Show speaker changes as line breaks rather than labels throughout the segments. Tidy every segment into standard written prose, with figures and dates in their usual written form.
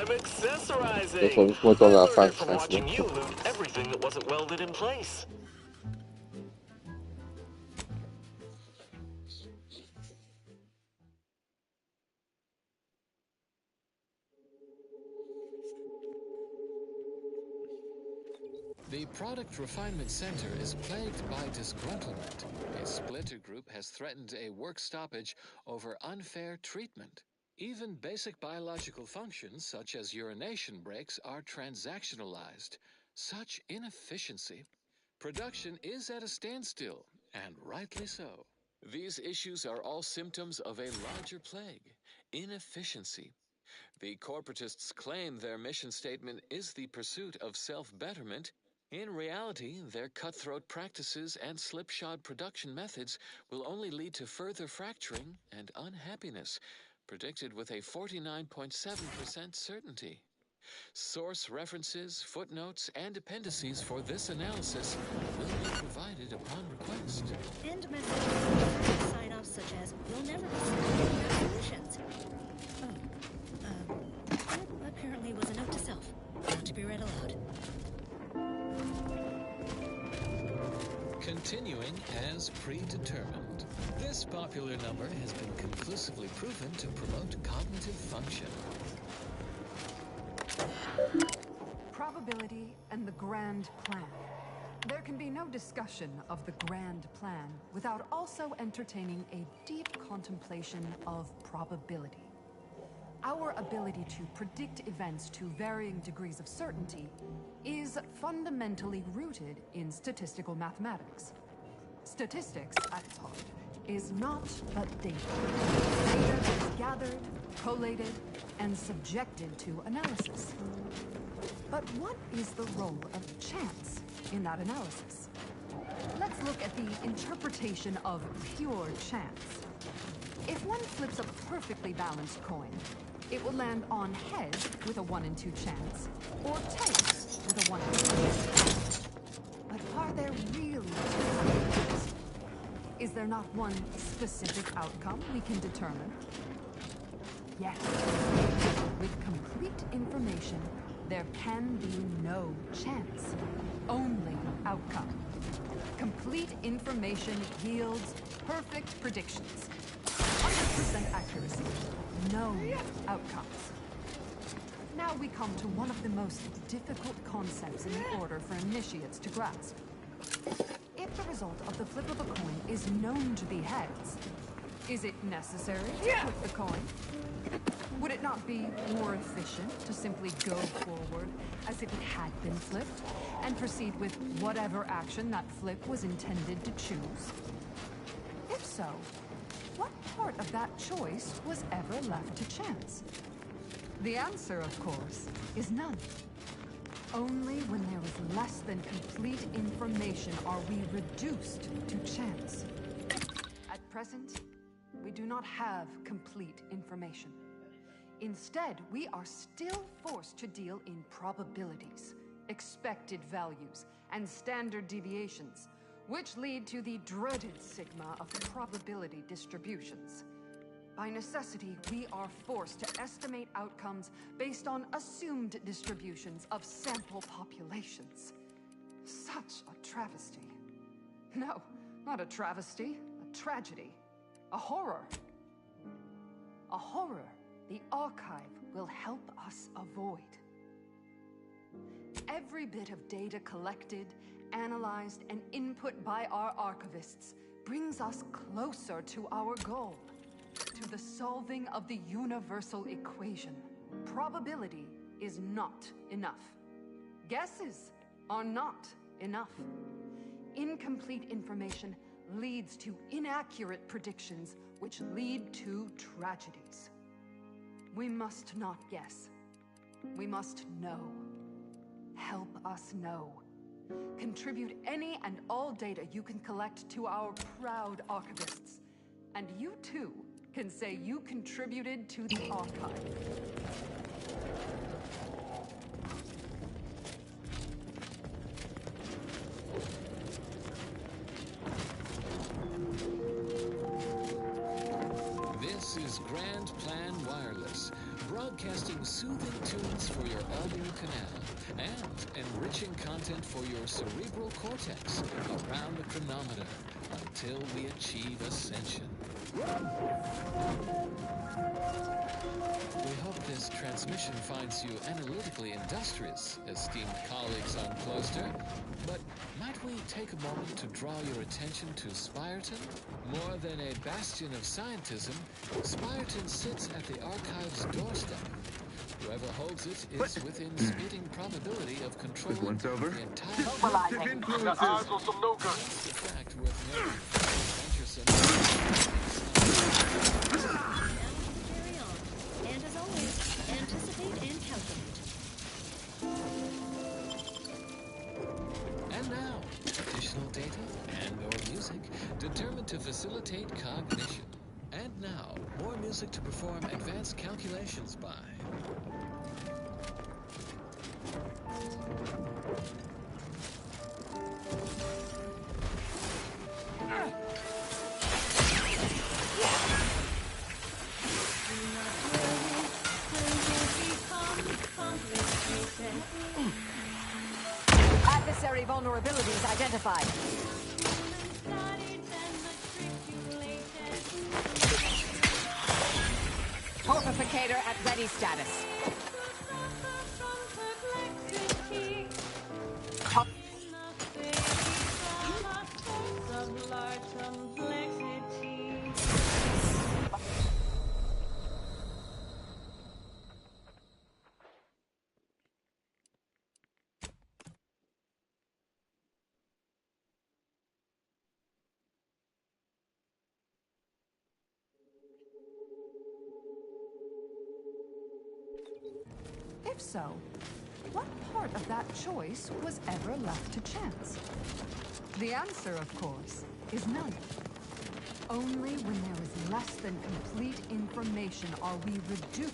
I'm
Eu só
accessorizing.
vi como
I
tornar a
learned it
faca
from
mais
watching you
divertida.
loot everything that wasn't welded in place.
The Product Refinement Center is plagued by disgruntlement. A splinter group has threatened a work stoppage over unfair treatment. Even basic biological functions, such as urination breaks, are transactionalized. Such inefficiency. Production is at a standstill, and rightly so. These issues are all symptoms of a larger plague, inefficiency. The corporatists claim their mission statement is the pursuit of self-betterment. In reality, their cutthroat practices and slipshod production methods will only lead to further fracturing and unhappiness, predicted with a 49.7% certainty. Source references, footnotes, and appendices for this analysis will be provided upon request.
End messages, sign-offs such as, "You'll never receive solutions." That apparently was a note to self, not to be read aloud.
Continuing as predetermined. This popular number has been conclusively proven to promote cognitive function.
Probability and the grand plan. There can be no discussion of the grand plan without also entertaining a deep contemplation of probability. Our ability to predict events to varying degrees of certainty is fundamentally rooted in statistical mathematics. Statistics, at its heart, is not but data. Data is gathered, collated, and subjected to analysis. But what is the role of chance in that analysis? Let's look at the interpretation of pure chance. If one flips a perfectly balanced coin, it will land on heads with a 1 in 2 chance, or tails with a 1 in 2 chance. But are there really two outcomes? Is there not one specific outcome we can determine? Yes. With complete information, there can be no chance, only outcome. Complete information yields perfect predictions. 100% accuracy, no outcomes. Now we come to one of the most difficult concepts in the order for initiates to grasp. If the result of the flip of a coin is known to be heads, is it necessary to flip the coin? Would it not be more efficient to simply go forward as if it had been flipped and proceed with whatever action that flip was intended to choose? If so, what part of that choice was ever left to chance? The answer, of course, is none. Only when there is less than complete information are we reduced to chance. At present, we do not have complete information. Instead, we are still forced to deal in probabilities, expected values, and standard deviations, which lead to the dreaded sigma of probability distributions. By necessity, we are forced to estimate outcomes based on assumed distributions of sample populations. Such a travesty. No, not a travesty, a tragedy. A horror. A horror the archive will help us avoid. Every bit of data collected, analyzed, and input by our archivists brings us closer to our goal, to the solving of the universal equation. Probability is not enough. Guesses are not enough. Incomplete information leads to inaccurate predictions, which lead to tragedies. We must not guess. We must know. Help us know. Contribute any and all data you can collect to our proud archivists. And you too can say you contributed to the archive.
This is Grand Plan Wireless, broadcasting soothing tunes audio canal, and enriching content for your cerebral cortex around the chronometer until we achieve ascension. We hope this transmission finds you analytically industrious, esteemed colleagues on Cloister, but might we take a moment to draw your attention to Spyreton? More than a bastion of scientism, Spyreton sits at the Archive's doorstep. Whoever holds it is within spitting probability of controlling
one's over.
the entire
Collective influences.
Eyes on some no-good.
It's a fact worth noting. Venturesome.
Carry on. And as always, anticipate and calculate.
And now, additional data and/or music determined to facilitate cognition. And now, more music to perform advanced calculations by.
Adversary vulnerabilities identified. Torpificator at ready status.
If so, what part of that choice was ever left to chance? The answer, of course, is none. Only when there is less than complete information are we reduced.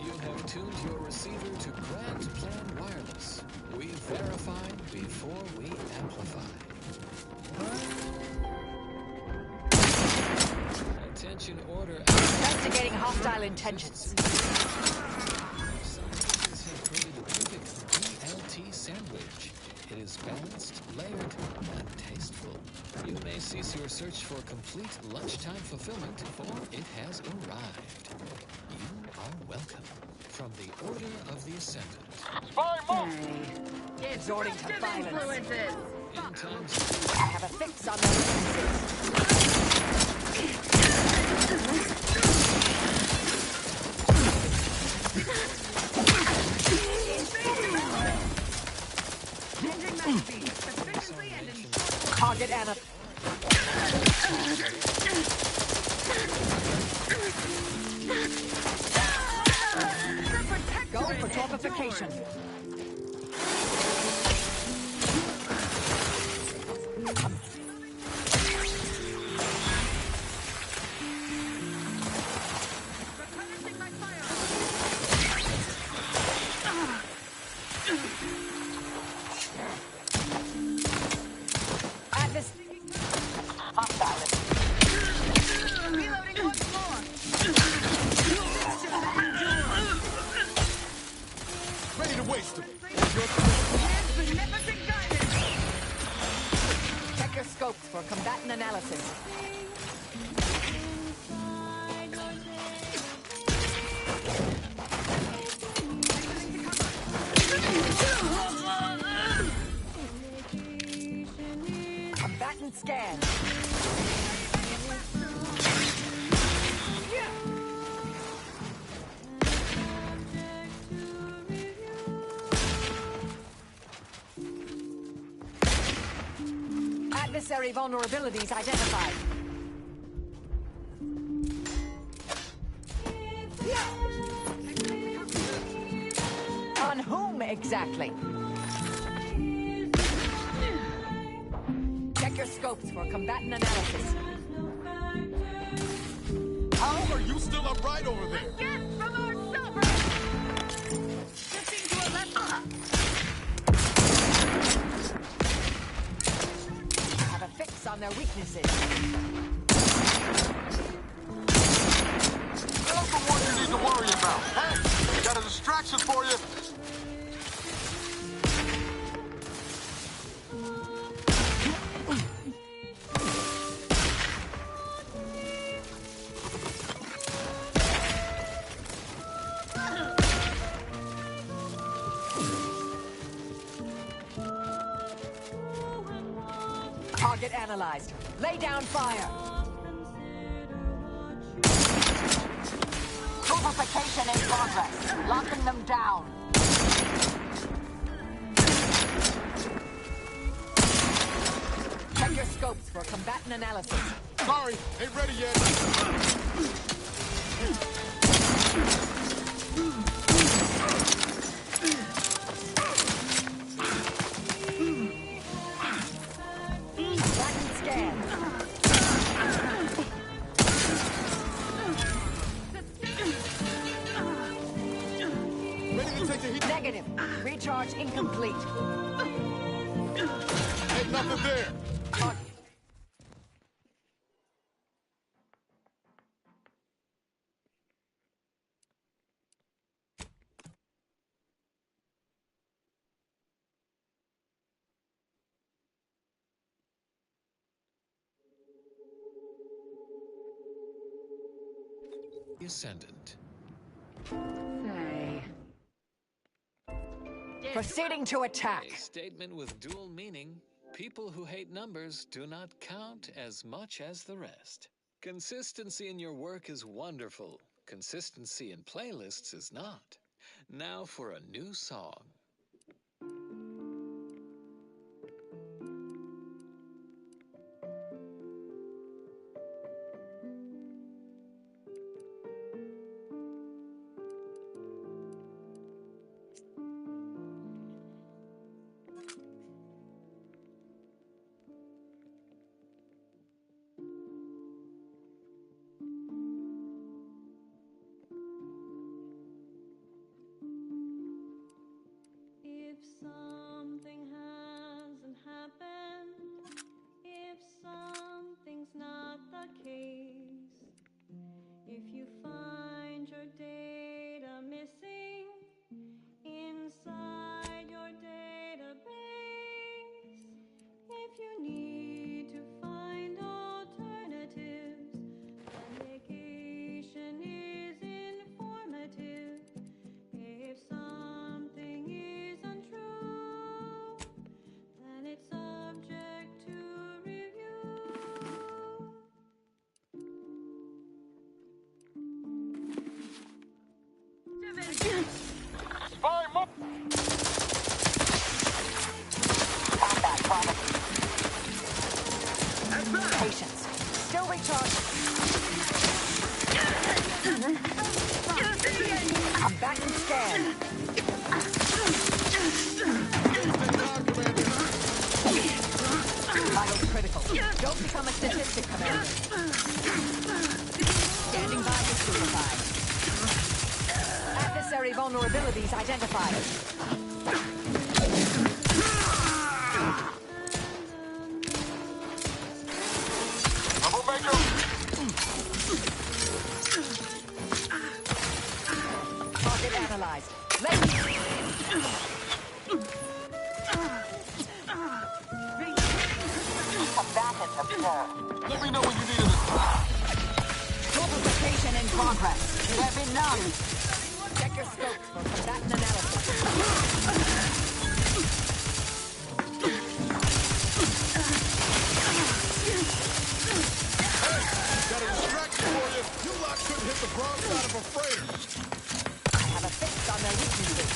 You have tuned your receiver to Grand Plan Wireless. We verify before we amplify. Attention order.
Investigating hostile intentions.
Scientists have created a perfect BLT sandwich. It is balanced, layered, and tasteful. You may cease your search for complete lunchtime fulfillment, for it has arrived. You are welcome. From the Order of the Ascendant.
Spy move!
Exhorting to violence.
In times
I have a fix on their weaknesses. Target Anna. Go for torpification. Atlas.
Reloading once more.
Ready to waste them.
Beneficent guidance.
Check your scopes for combatant analysis. Combatant scan. Adversary vulnerabilities identified. On whom exactly? Check your scopes for combatant analysis.
How are you still upright over there?
Get from our suburbs. Shifting to a left.
Have a fix on their weaknesses.
Those are the ones you need to worry about. instructions for you.
Target analyzed. Lay down fire. Purification in progress. Locking them down. Check your scopes for combatant analysis.
Sorry, ain't ready yet.
Combatant scan.
Ready to take the heat.
Negative. Recharge incomplete.
Ain't nothing there.
Target.
The Ascendant.
Proceeding to attack.
A statement with dual meaning. People who hate numbers do not count as much as the rest. Consistency in your work is wonderful. Consistency in playlists is not. Now for a new song.
If something hasn't happened, if something's not the case, if you find your data missing inside your database, if you need to find alternatives, medication is informative. If something is untrue, then it's subject to review.
Spy mo-
Combat product. Patience. Still recharging. Combatant scan. Vitals critical. Don't become a statistic, Commander. Standing by to suicide. Adversary vulnerabilities identified.
Troublemaker.
Target analyzed. Combatant observed.
Let me know when you need it.
Purification in progress. There be none. Check your scopes for combatant analysis.
Got a distraction for you. You lot couldn't hit the wrong side of a freighter.
I have a fix on their weaknesses.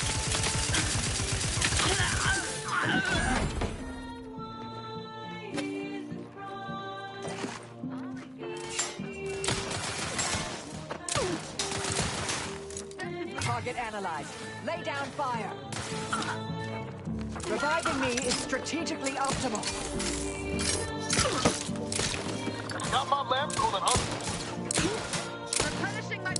Target analyzed. Lay down fire. Reviving me is strategically optimal.
Got my lamp cooling, huh?
Replenishing my...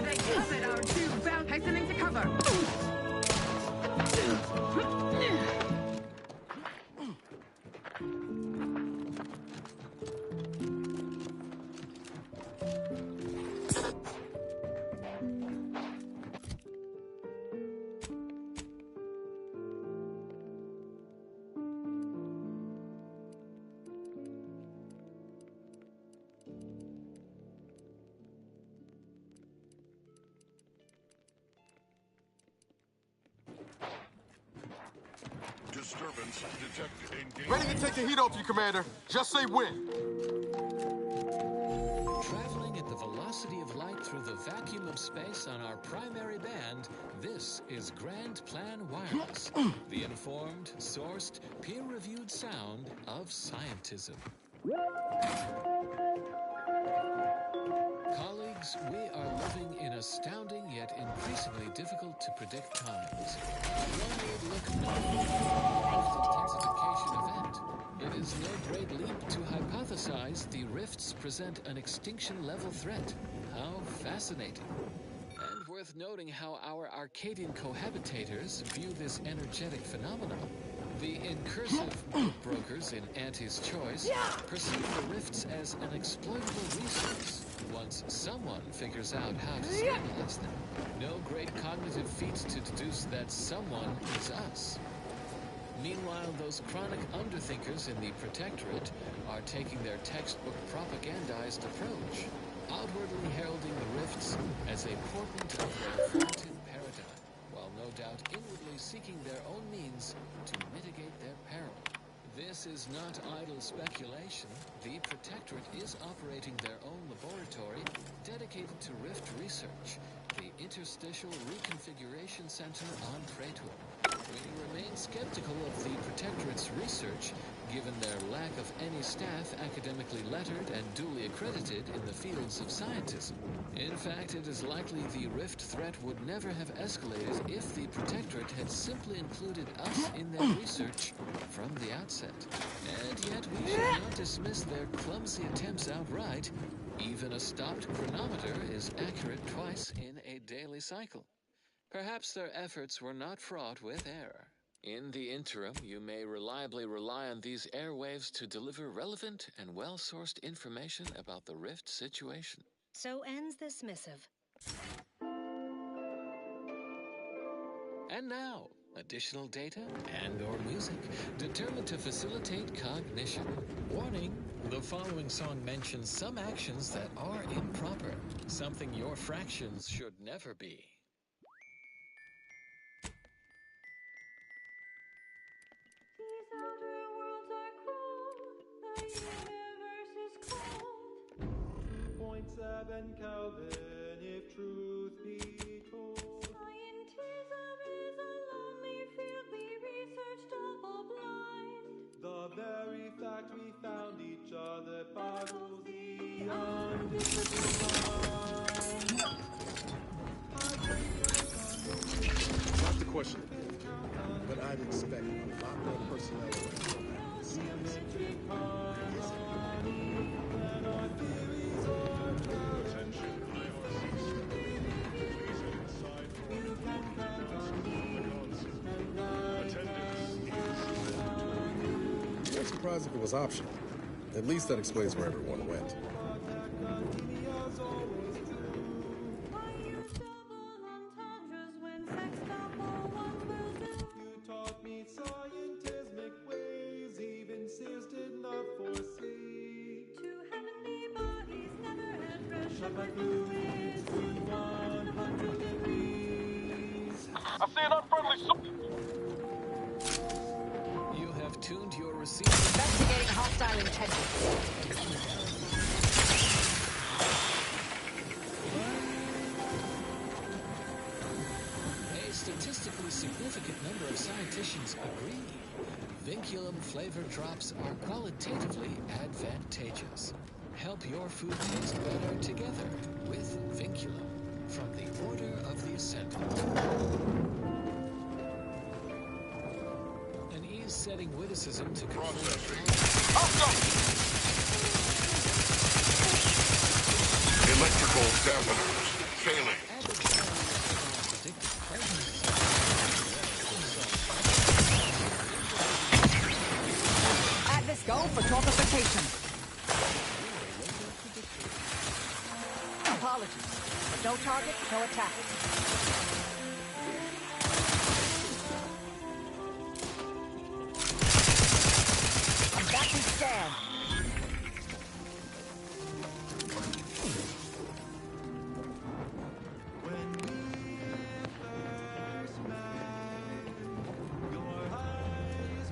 They covered our tube belt. Hastening to cover.
disturbance detected. Engage.
Ready to take the heat off you, Commander. Just say when.
Traveling at the velocity of light through the vacuum of space on our primary band, this is Grand Plan Wireless, the informed, sourced, peer-reviewed sound of scientism. Colleagues, we are living in astounding yet increasingly difficult to predict times. One need look no further than the rift intensification event. It is no great leap to hypothesize the rifts present an extinction-level threat. How fascinating. And worth noting how our Arcadian cohabitators view this energetic phenomenon. The incursive brokers in Auntie's Choice perceive the rifts as an exploitable resource once someone figures out how to stabilize them. No great cognitive feat to deduce that someone is us. Meanwhile, those chronic underthinkers in the Protectorate are taking their textbook propagandized approach, outwardly heralding the rifts as a portent of their thwarted paradigm, while no doubt inwardly seeking their own means to mitigate their peril. This is not idle speculation. The Protectorate is operating their own laboratory dedicated to rift research, the Interstitial Reconfiguration Center on Praetor. We remain skeptical of the Protectorate's research, given their lack of any staff academically lettered and duly accredited in the fields of scientism. In fact, it is likely the rift threat would never have escalated if the Protectorate had simply included us in their research from the outset. And yet we should not dismiss their clumsy attempts outright. Even a stopped chronometer is accurate twice in a daily cycle. Perhaps their efforts were not fraught with error. In the interim, you may reliably rely on these airwaves to deliver relevant and well-sourced information about the rift situation.
So ends this missive.
And now, additional data and/or music determined to facilitate cognition. Warning, the following song mentions some actions that are improper, something your fractions should never be.
These outer worlds are cruel. The universe is cold.
2.7 Kelvin, if truth be told.
Scientism is a lonely field. We research double-blind.
The very fact we found each other boggles the undisciplined mind.
Not to question it, but I'd expect a lot more personnel around. Attention, IRC. Inside attendance.
I'm surprised if it was optional. At least that explains where everyone went.
Why use double entendres when sextuple ones will do?
You taught me scientismic ways, even insisted not foresee.
Two heavenly bodies never had pressure
Shut my
but
fluids to 100 degrees.
I see an unfriendly
You have tuned your receiver.
Investigating hostile intentions.
A statistically significant number of scientists agree. Vinculum flavored drops are qualitatively advantageous. Help your food taste better together with Vinculum from the Order of the Ascendant. An ease-setting witticism to
Electrical dampeners failing.
Atlas, go for torpification. Apologies, but no target, no attack. I'm back to stand.
When we first met, your eyes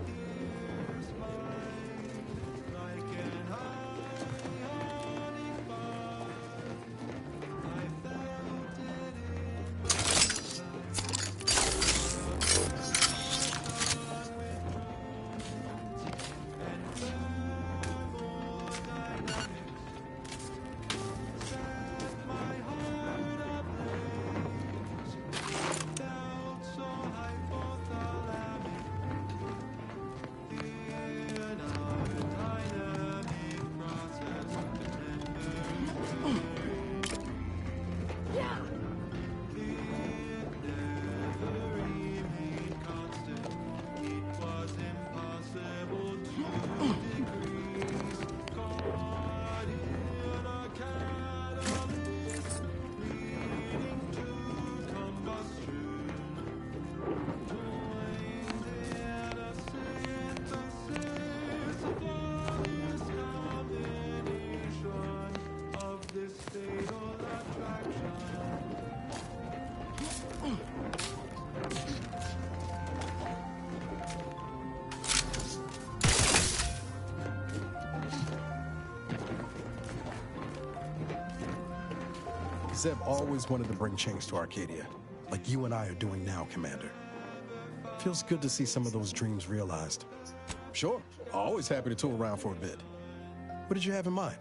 Zeb always wanted to bring change to Arcadia, like you and I are doing now, Commander. Feels good to see some of those dreams realized. Sure, always happy to tool around for a bit. What did you have in mind?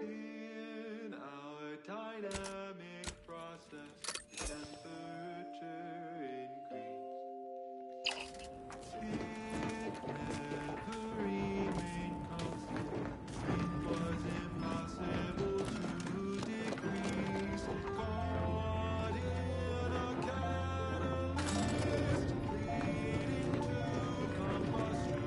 In our dynamic process, temperature increased. It never remained constant. It was impossible to decrease. Caught in a catalyst, leading to combustion.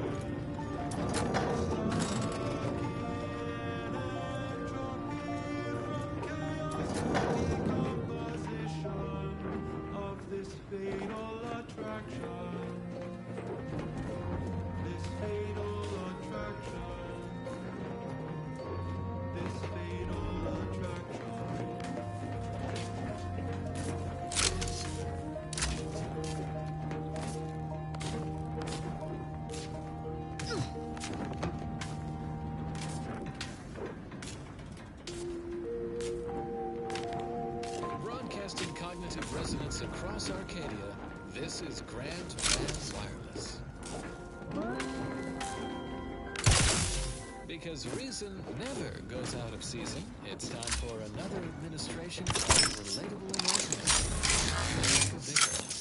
Of this fatal attraction. This fatal attraction. This fatal attraction.
Broadcasting cognitive resonance across Arcadia, this is Grand Plan Wireless. Because reason never goes out of season, it's time for another administration of relatable enlightenment.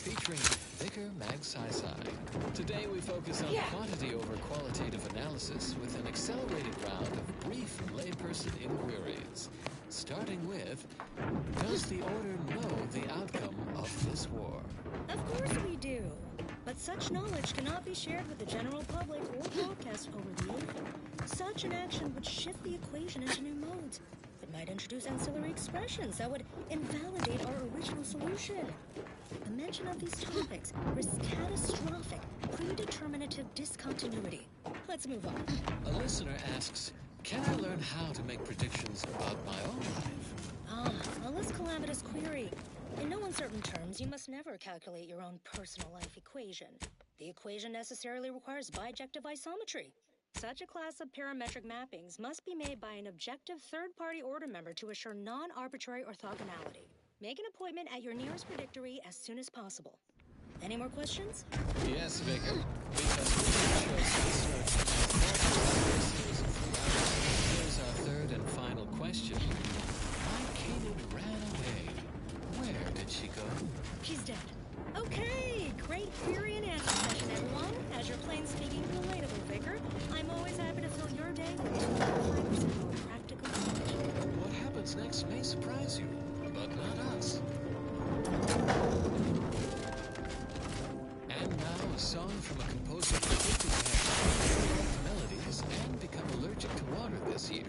Featuring Vicar Mag Sci. Today we focus on quantity over qualitative analysis with an accelerated round of brief layperson inquiries. Starting with, does the Order know the outcome of this war?
Of course we do. But such knowledge cannot be shared with the general public or broadcast over the ether. Such an action would shift the equation into new modes. It might introduce ancillary expressions that would invalidate our original solution. A mention of these topics risks catastrophic, predeterminative discontinuity. Let's move on.
A listener asks, can I learn how to make predictions about my own life?
A less calamitous query. In no uncertain terms, you must never calculate your own personal life equation. The equation necessarily requires bijective isometry. Such a class of parametric mappings must be made by an objective third-party order member to assure non-arbitrary orthogonality. Make an appointment at your nearest predictory as soon as possible. Any more questions?
Yes, Vicar. Because here's our third and final question. Why Kanan ran away? Where did she go?
She's dead. Okay, great query and answer session, everyone. As your plain-speaking, relatable Vicar, I'm always happy to fill your day with 5% more practical knowledge.
What happens next may surprise you, but not us. And now a song from a composer predicted to have melodies and become allergic to water this year.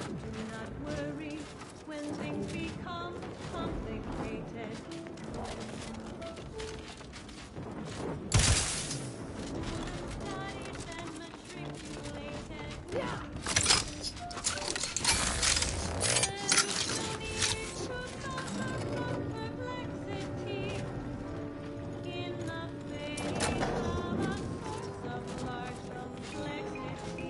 Do not worry when things become complicated. Studied and matriculated. Yeah. There's no need to suffer from perplexity in the face of a source of large complexity.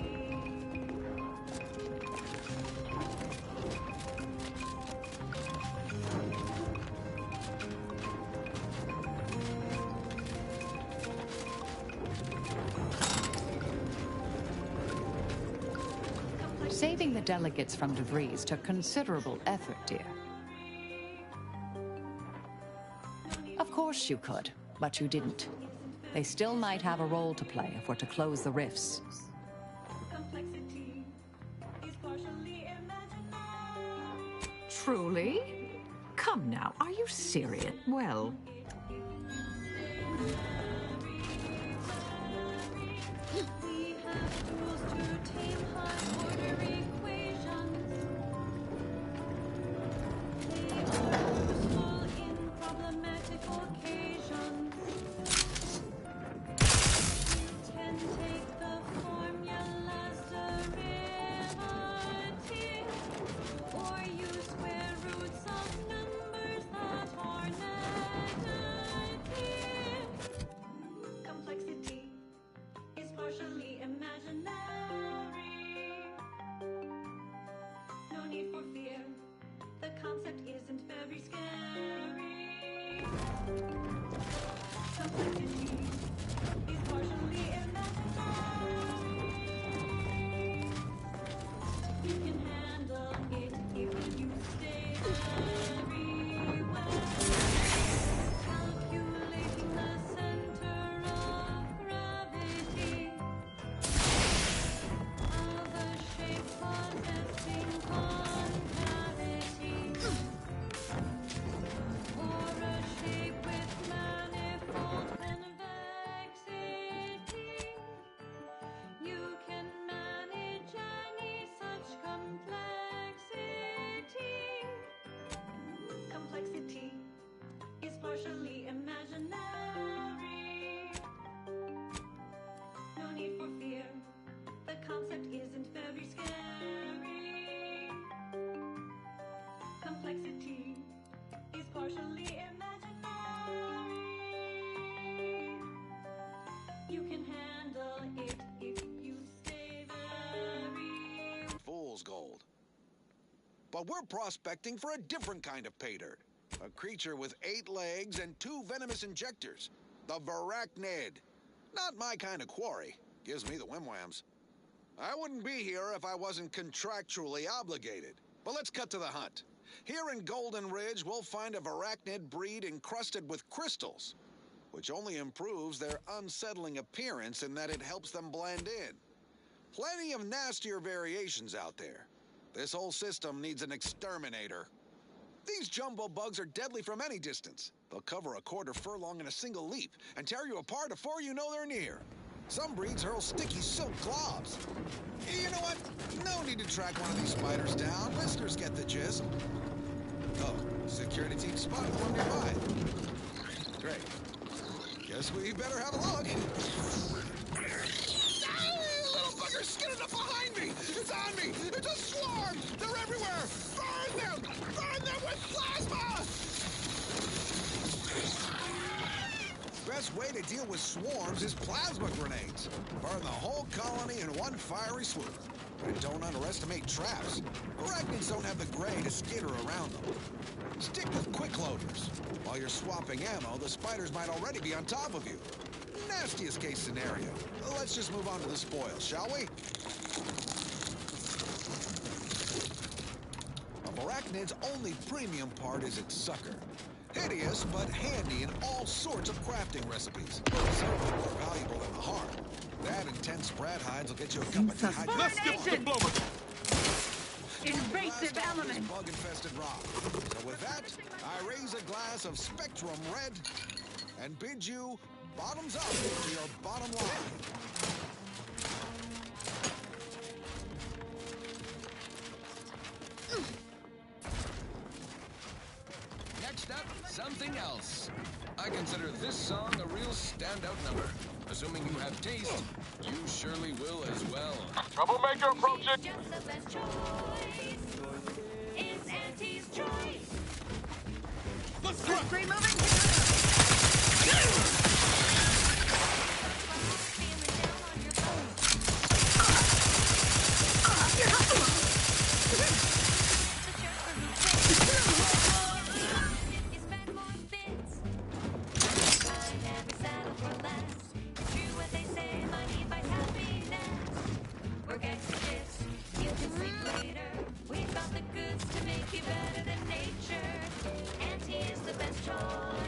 Saving the delegates from DeVries took considerable effort, dear. Of course you could, but you didn't. They still might have a role to play if we're to close the rifts.
Complexity is partially imaginary.
Truly? Come now, are you serious? Well,
We have tools to tame high-order equations. They are useful in problematic occasions. You can take the formula's derivative, or use square roots of numbers that are negative. Complexity is partially imaginary. No need for fear. The concept isn't very scary. Complexity is partially imaginary. You can handle it if you stay very well. Calculating the center of gravity of a shape possessing concavity, or a shape with manifold convexity. You can manage any such complexity. Complexity is partially imaginary. No need for fear. The concept isn't very scary. Complexity is partially imaginary. You can handle it if you stay very
Fool's gold. But we're prospecting for a different kind of pay dirt. A creature with 8 legs and 2 venomous injectors. The Varachnid. Not my kind of quarry. Gives me the whim-whams. I wouldn't be here if I wasn't contractually obligated. But let's cut to the hunt. Here in Golden Ridge, we'll find a Varachnid breed encrusted with crystals, which only improves their unsettling appearance in that it helps them blend in. Plenty of nastier variations out there. This whole system needs an exterminator. These jumbo bugs are deadly from any distance. They'll cover a quarter furlong in a single leap and tear you apart before you know they're near. Some breeds hurl sticky silk globs. You know what? No need to track one of these spiders down. Listeners get the gist. Oh, security team spotted one nearby. Great. Guess we better have a look. Little bugger's skinning up behind me! It's on me! It's a swarm! They're everywhere! Burn them! Burn them with plasma! Best way to deal with swarms is plasma grenades. Burn the whole colony in one fiery swoop. And don't underestimate traps. Arachnids don't have the gray to skitter around them. Stick with quick loaders. While you're swapping ammo, the spiders might already be on top of you. Nastiest case scenario. Let's just move on to the spoils, shall we? A Varachnid's only premium part is its sucker. Hideous, but handy in all sorts of crafting recipes. Certainly more valuable than the heart. That and 10 sprat hides will get you a cup of dehydrated.
Let's skip the diploma.
invasive element.
Bug-infested rock. So with that, I raise a glass of Spectrum Red and bid you bottoms up to your bottom line.
Next up, something else. I consider this song a real standout number. Assuming you have taste, you surely will as well.
Troublemaker approaching.
just the best choice. It's Auntie's choice.
Let's go.
We've got the goods to make you better than nature. Auntie is the best choice.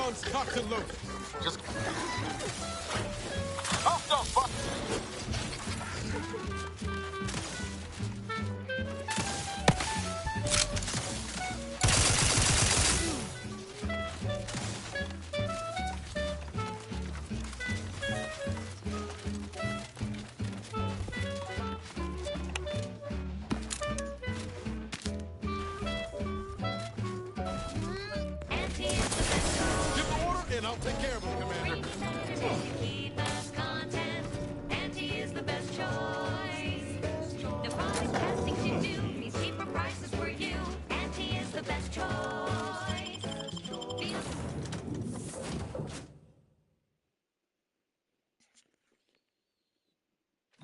Guns cocked and loaded.
Just... Up, bud!
Give the order and I'll take care of him, Commander.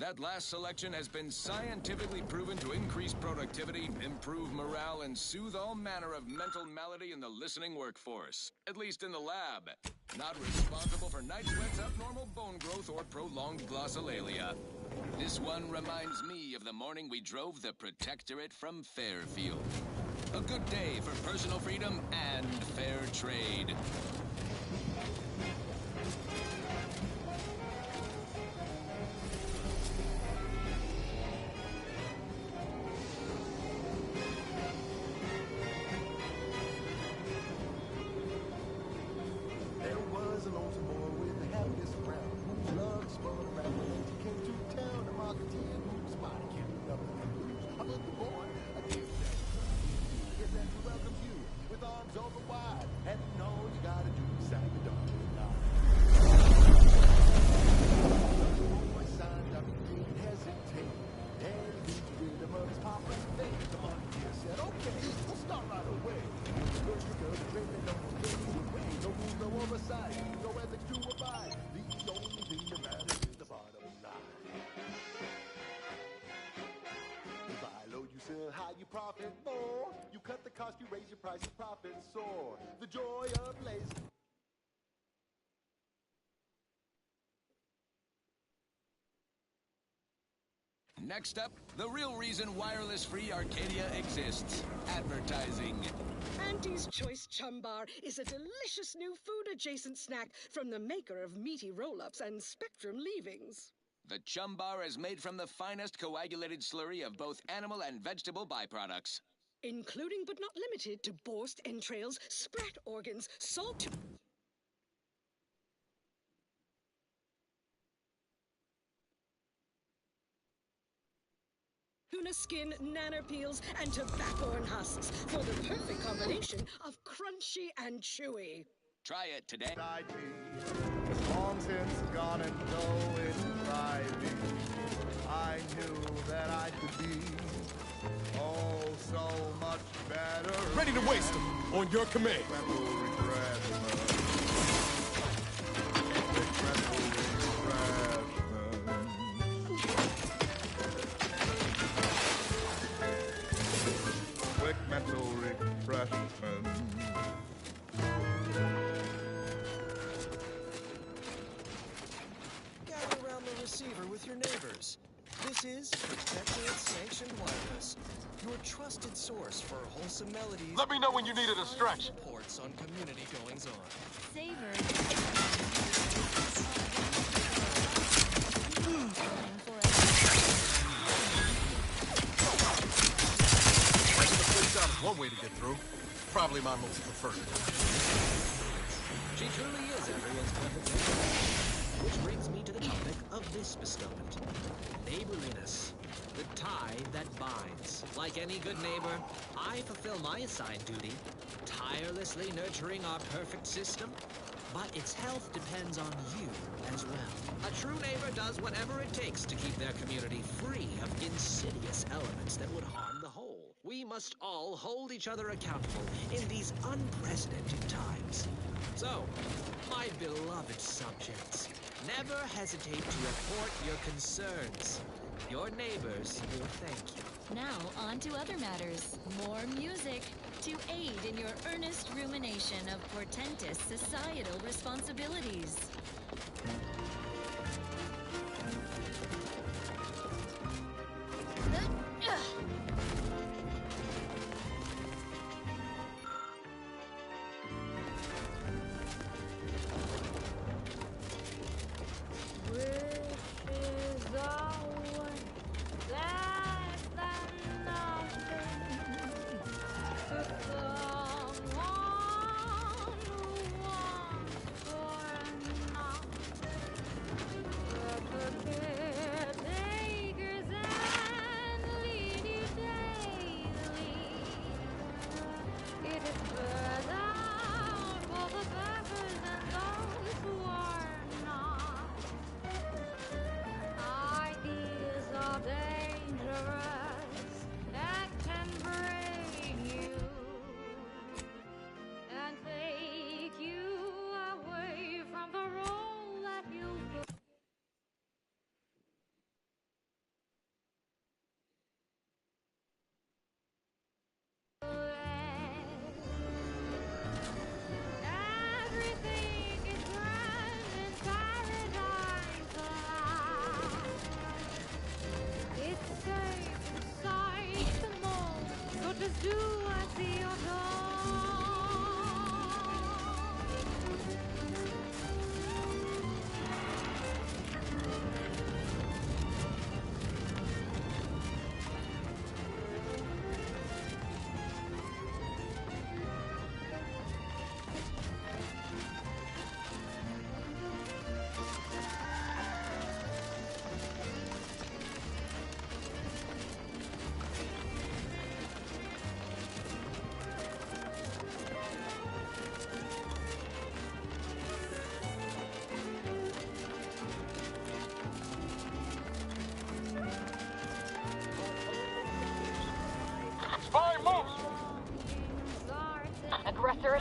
That last selection has been scientifically proven to increase productivity, improve morale, and soothe all manner of mental malady in the listening workforce. At least in the lab. Not responsible for night sweats, abnormal bone growth, or prolonged glossolalia. This one reminds me of the morning we drove the Protectorate from Fairfield. A good day for personal freedom and fair trade.
There was an old boy with the happiest crown. Whose love spun around when he came to town. A marketeer whose body can't nothing to lose. I put the boy, I give that. Get that he welcomes you with arms open wide. And all you gotta do is sign the dotted line. The boy signed up, he didn't hesitate. And he beat the rhythm of his papa's face. The marketeer said, okay, we'll start right away. First you go to drink and don't get away. No rules, no oversight, no ethics to abide. The only thing that matters is the bottom line. You buy low, you sell high, you profit more. You cut the cost, you raise your prices, profits soar. The joy of lazy.
Next up, the real reason wireless-free Arcadia exists. Advertising.
Auntie's Choice Chumbar is a delicious new food-adjacent snack from the maker of meaty roll-ups and Spectrum leavings.
The Chumbar is made from the finest coagulated slurry of both animal and vegetable byproducts.
Including but not limited to borscht entrails, sprat organs, salt... tuna skin, nanner peels, and tobacco husks for the perfect combination of crunchy and chewy.
Try it today.
Long since gone and know inside me. I knew that I could be oh so much better.
Ready to waste them on your command.
Quick mental refreshment.
Gather around the receiver with your neighbors. This is Protectorate Sanctioned Wireless, your trusted source for wholesome melodies.
Let me know when you needed a stretch.
Reports on community goings on.
One way to get through. Probably my most preferred.
She truly is everyone's perfect neighbor. Which brings me to the topic of this bestowment. Neighborliness. The tie that binds. Like any good neighbor, I fulfill my assigned duty, tirelessly nurturing our perfect system. But its health depends on you as well. A true neighbor does whatever it takes to keep their community free of insidious elements that would harm the whole. We must all hold each other accountable in these unprecedented times. So, my beloved subjects, never hesitate to report your concerns. Your neighbors will thank you.
Now, on to other matters. More music to aid in your earnest rumination of portentous societal responsibilities.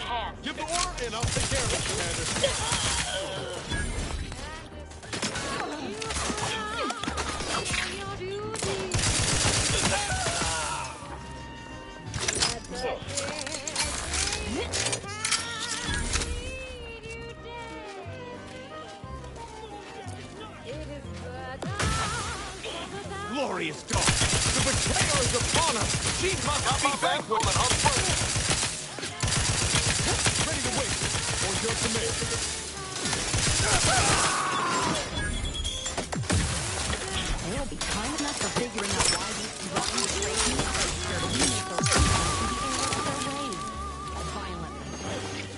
hands.
Give the order and I'll take care of it, Commander.
Glorious dawn! The betrayer is upon us! She must be vanquished!
Ready to wait on your command.
We'll be kind enough for figuring out why these rotten racing cars started to make those things in the air of their ways. Violently.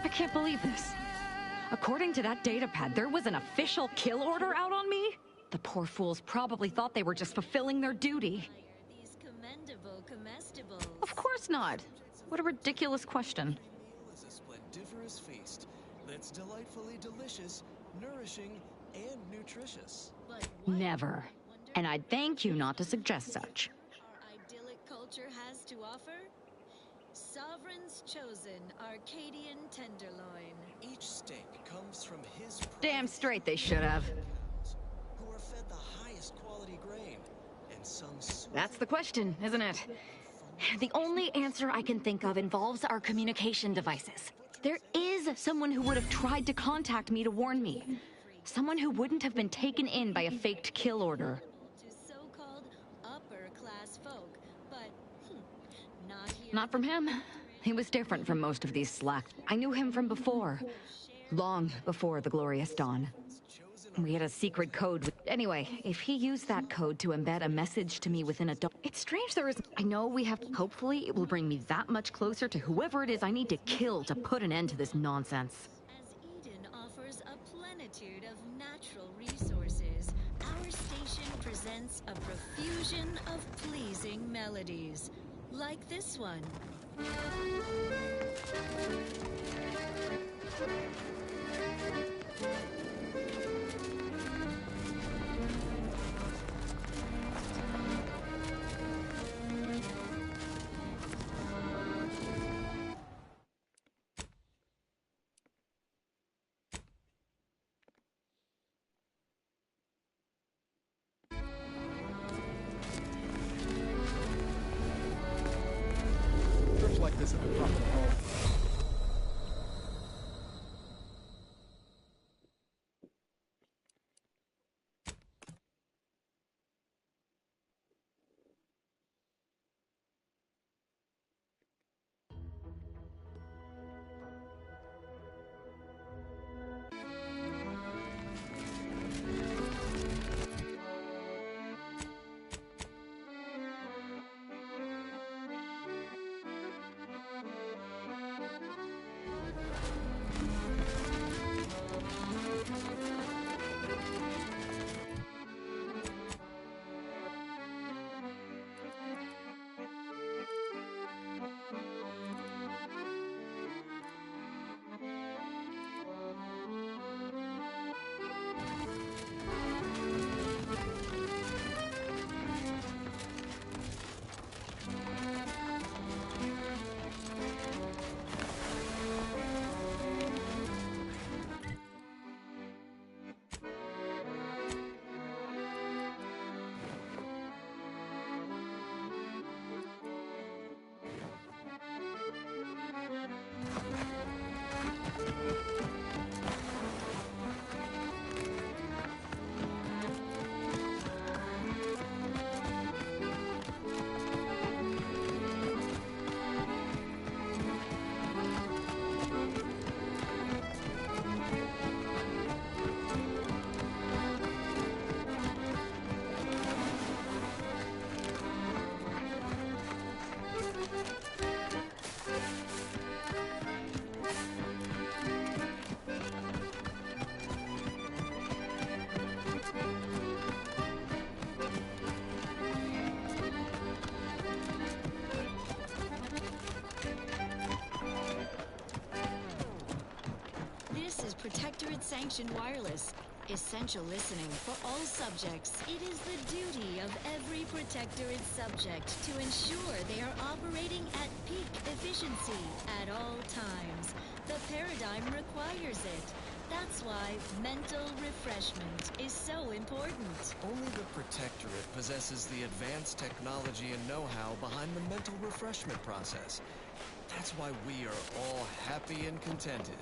I can't believe this. According to that datapad, there was an official kill order out on me? The poor fools probably thought they were just fulfilling their duty.
These commendable comestibles.
Of course not. What a ridiculous question.
It's a splendiferous feast that's delightfully delicious, nourishing, and nutritious.
But
Never. And I'd thank you not to suggest such.
our idyllic culture has to offer? Sovereign's chosen Arcadian tenderloin.
Each steak comes from his
Damn straight they should have.
who are fed the highest quality grain and sung sweet.
That's the question, isn't it? The only answer I can think of involves our communication devices. There is someone who would have tried to contact me to warn me. Someone who wouldn't have been taken in by a faked kill order.
To so-called upper-class folk, but not here.
Not from him. He was different from most of these slack. I knew him from before. Long before the Glorious Dawn. We had a secret code. Anyway, if he used that code to embed a message to me within a it's strange there is. I know we have. Hopefully, it will bring me that much closer to whoever it is I need to kill to put an end to this nonsense.
As Eden offers a plenitude of natural resources, our station presents a profusion of pleasing melodies, like this one.
Trips like this have been popping home.
is Protectorate Sanctioned Wireless. Essential listening for all subjects. It is the duty of every Protectorate subject to ensure they are operating at peak efficiency at all times. The paradigm requires it. That's why mental refreshment is so important.
Only the Protectorate possesses the advanced technology and know-how behind the mental refreshment process. That's why we are all happy and contented,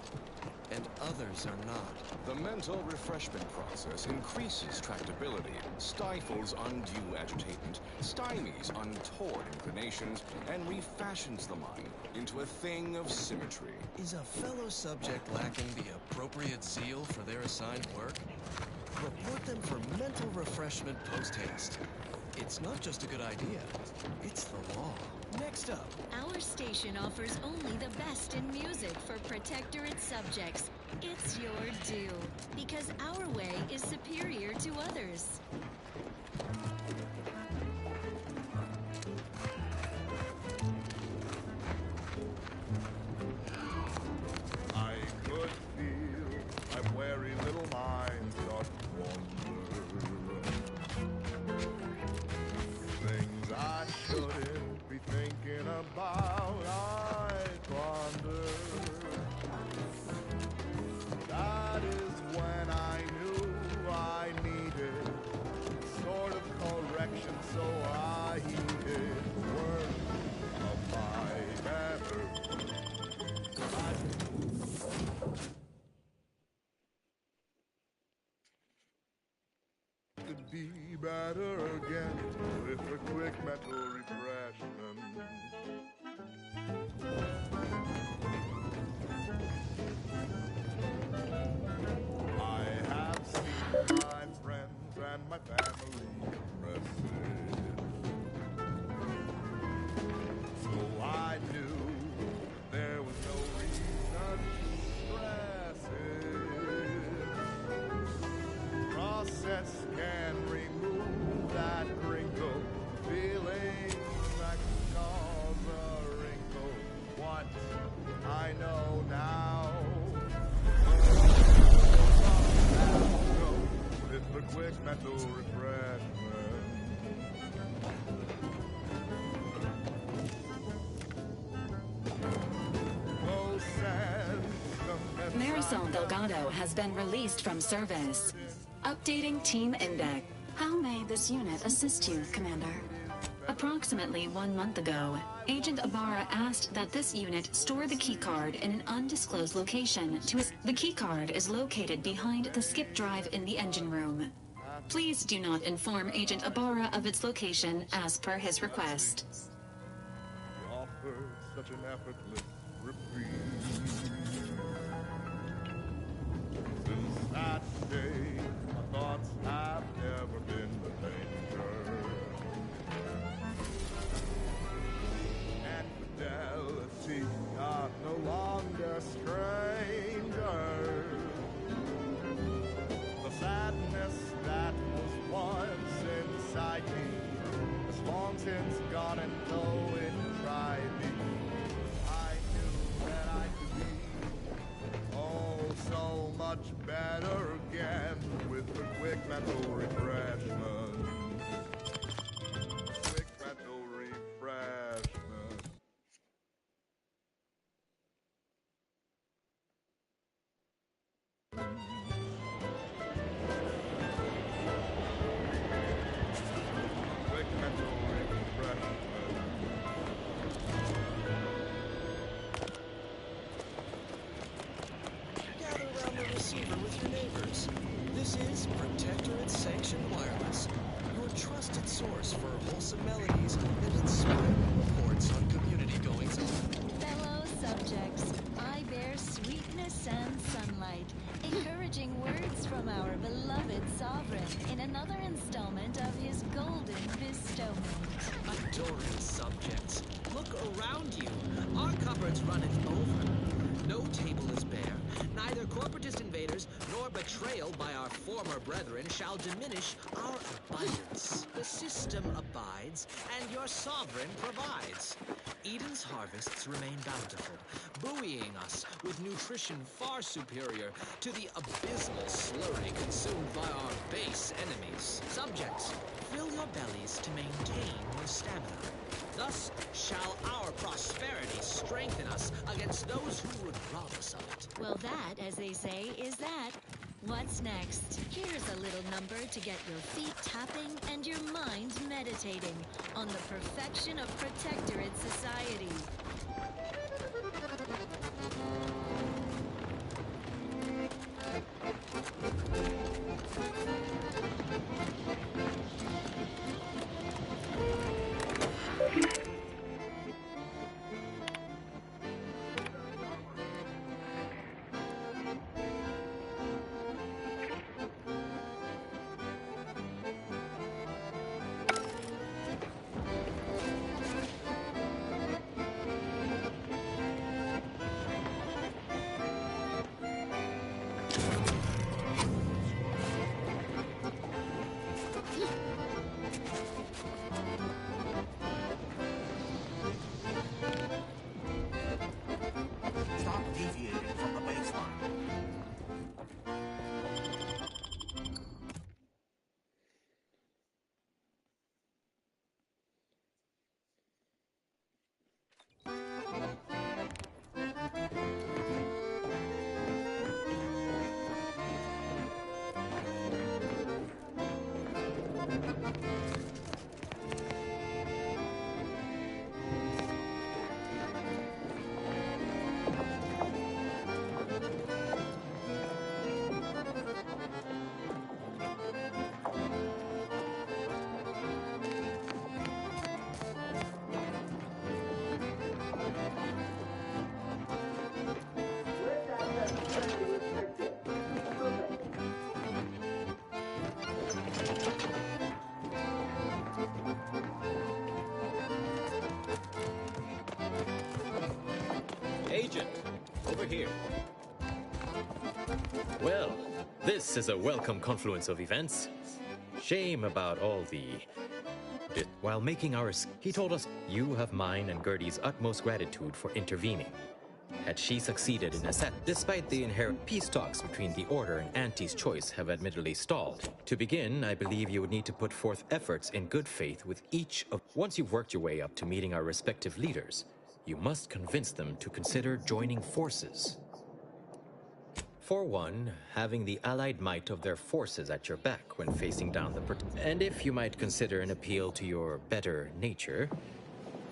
and others are not.
The mental refreshment process increases tractability, stifles undue agitation, stymies untoward inclinations, and refashions the mind into a thing of symmetry.
Is a fellow subject lacking the appropriate zeal for their assigned work? Report them for mental refreshment post-haste. It's not just a good idea, it's the law. Next up.
Our station offers only the best in music for Protectorate subjects. It's your due, because our way is superior to others.
I could feel my weary little mind start to wander. Things I shouldn't be thinking about, I ponder. That is when I knew I needed sort of correction, so I heeded the word of my better. Could be better again with a quick mental refreshment. I have seen my friends and my family rested, so I knew there was no reason to stress it. Process can remove that wrinkle, feeling that could cause a wrinkle. What I know now, with the quick mental refreshment. No sense.
Marisol Delgado has been released from service. Updating Team Index. How may this unit assist you, Commander? Approximately 1 month ago, Agent Ibarra asked that this unit store the keycard in an undisclosed location. The keycard is located behind the skip drive in the engine room. Please do not inform Agent Ibarra of its location as per his request.
You offer such an effortless reprieve. Since that day, my thoughts have never been the danger. And fidelity are no longer strangers. The sadness that was once inside me has long since gone, and though it tried me, I knew that I could be oh so much better again with the quick mental refreshment. Quick mental refreshment. Quick mental refreshment.
Gather around the receiver with your neighbors. This is Protectorate Sanctioned Wireless, your trusted source for wholesome melodies and inspiring reports on community goings-on.
Fellow subjects, I bear sweetness and sunlight, encouraging words from our beloved sovereign in another installment of his golden bestowment.
Adoring subjects, look around you. Our cupboards runneth over. No table is bare. Neither corporatist invaders nor betrayal by our former brethren shall diminish our abundance. The system abides, and your sovereign provides. Eden's harvests remain bountiful, buoying us with nutrition far superior to the abysmal slurry consumed by our base enemies. Subjects, fill your bellies to maintain your stamina. Thus shall our prosperity strengthen us against those who would rob us of it.
Well, that, as they say, is that. What's next? Here's a little number to get your feet tapping and your mind meditating on the perfection of Protectorate society.
Stop deviating from the baseline.
Agent, over here. Well, this is a welcome confluence of events. Shame about all the... While making ours, he told us you have mine and Gertie's utmost gratitude for intervening. Had she succeeded in despite the inherent peace talks between the Order and Auntie's Choice have admittedly stalled. To begin, I believe you would need to put forth efforts in good faith with each of... Once you've worked your way up to meeting our respective leaders, you must convince them to consider joining forces. For one, having the allied might of their forces at your back when facing down the... And if you might consider an appeal to your better nature,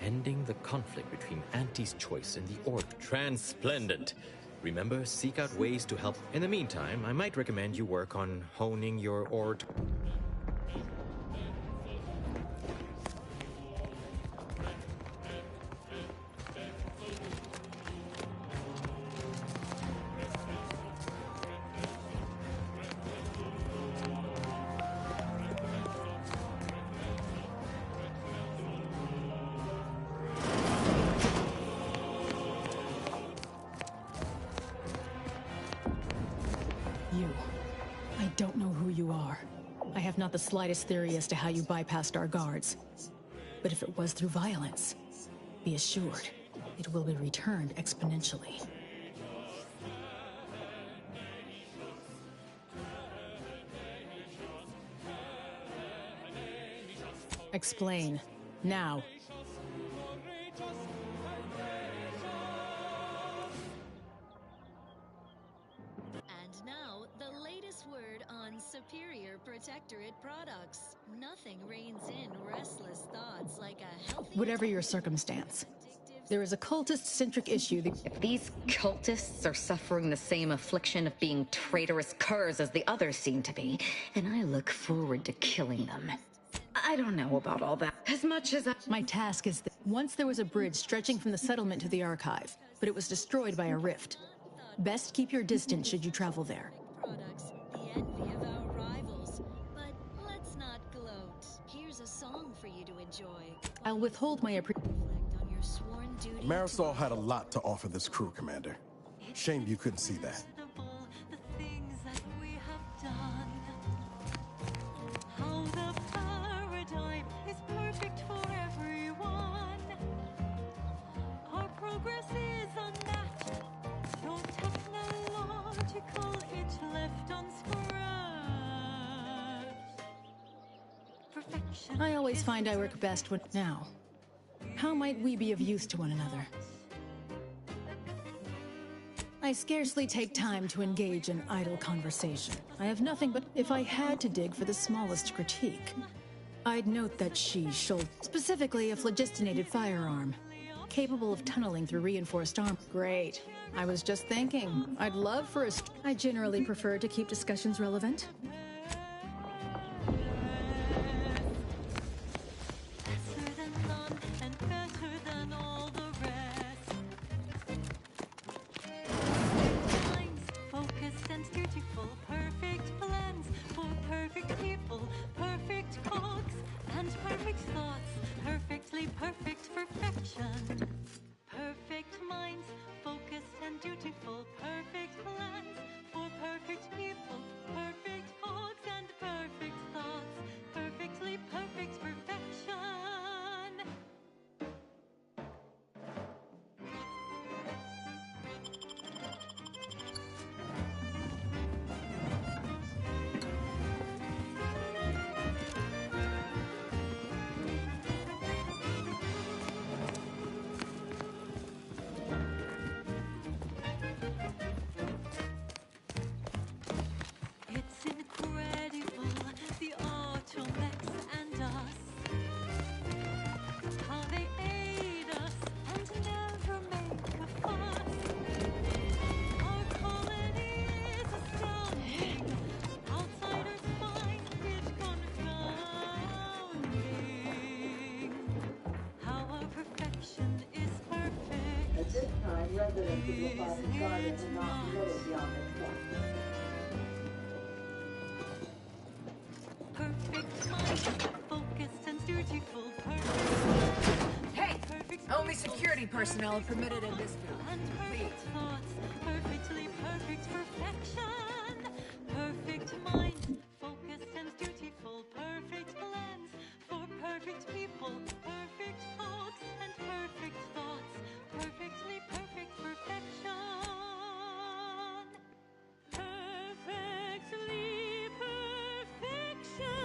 ending the conflict between Auntie's Choice and the Order. Transplendent! Remember, seek out ways to help. In the meantime, I might recommend you work on honing your Order...
You. I don't know who you are. I have not the slightest theory as to how you bypassed our guards. But if it was through violence, be assured, it will be returned exponentially. Explain. Now.
And now, the latest word on superior Protectorate products. Nothing reins in restless thoughts like a healthy...
Whatever your circumstance, there is a cultist-centric issue that...
If these cultists are suffering the same affliction of being traitorous curs as the others seem to be, and I look forward to killing them. I don't know about all that. As much as
My task is that once there was a bridge stretching from the settlement to the archive, but it was destroyed by a rift. Best keep your distance should you travel there.
Products, the envy of our rivals. But let's not gloat. Here's a song for you to enjoy.
I'll withhold my appreciation.
On your sworn duty.
Marisol had a lot to offer this crew, Commander. Shame you couldn't see that.
article it left unscratched. Perfection.
I always find I work best when... Now, how might we be of use to one another? I scarcely take time to engage in idle conversation. I have nothing but... If I had to dig for the smallest critique, I'd note that she shouldered specifically a phlogistinated firearm, capable of tunneling through reinforced armor. Great. I was just thinking, I'd love for us. I generally prefer to keep discussions relevant.
Lesser than none and better than all the rest. Lines, focused and dutiful, perfect plans for perfect people, perfect cogs, and perfect thoughts, perfectly perfect perfection. Perfect minds, focused and dutiful, perfect plans for perfect people, perfect cogs, and perfect thoughts, perfectly perfect perfection. It's incredible, the Automechs and us. How they aid us and never make a fuss. Our colony is astounding. Outsiders find it confounding. How our perfection is perfect.
At this time, residents of La Garden have not permitted beyond this point.
Perfect minds, focused and dutiful, perfect.
Hey! Only security personnel are permitted in this building.
And perfect thoughts, perfectly perfect perfection. Perfect minds, focused and dutiful, perfect plans for perfect people, perfect cogs, and perfect thoughts, perfectly perfect perfection. Perfectly perfection.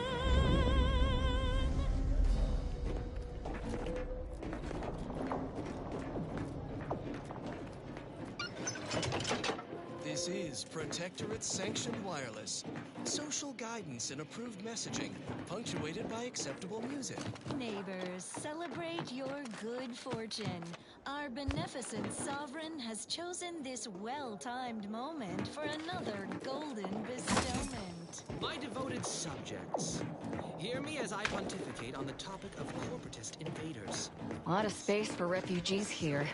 This is Protectorate Sanctioned Wireless. Social guidance and approved messaging, punctuated by acceptable music.
Neighbors, celebrate your good fortune. Our beneficent sovereign has chosen this well-timed moment for another golden bestowment.
My devoted subjects, hear me as I pontificate on the topic of corporatist invaders.
A lot of space for refugees here.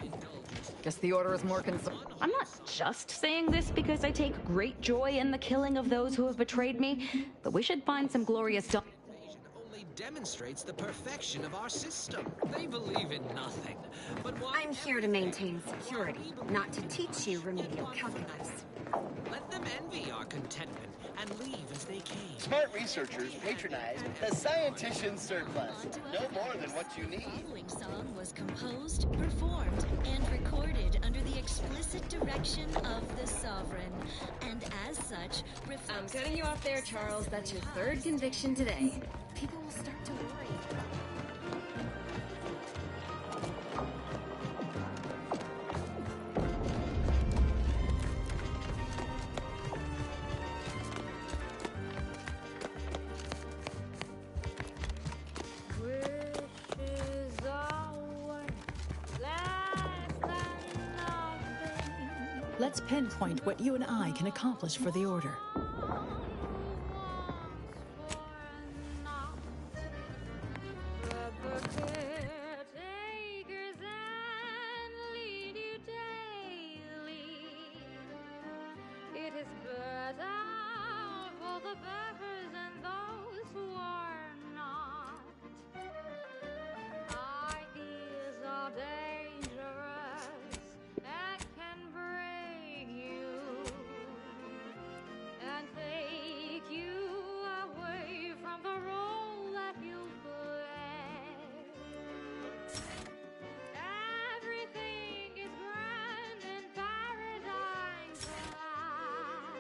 Guess the Order is more concerned. I'm not just saying this because I take great joy in the killing of those who have betrayed me, but we should find some glorious
Only demonstrates the perfection of our system. They believe in nothing. But why?
I'm here to maintain security, not to teach you remedial calculus.
Let them envy our contentment and leave as they came.
Smart researchers patronize the scientician surplus. No more than what you need.
The following song was composed, performed, and recorded under the explicit direction of the sovereign, and as such,
I'm cutting you off there, Charles. That's your third conviction today.
People will start to worry.
Let's pinpoint what you and I can accomplish for the Order.
It is better for the beggars and those who are not. Ideas are dangerous and can break you and take you away from the role that you play. Everything is grand in paradise alive.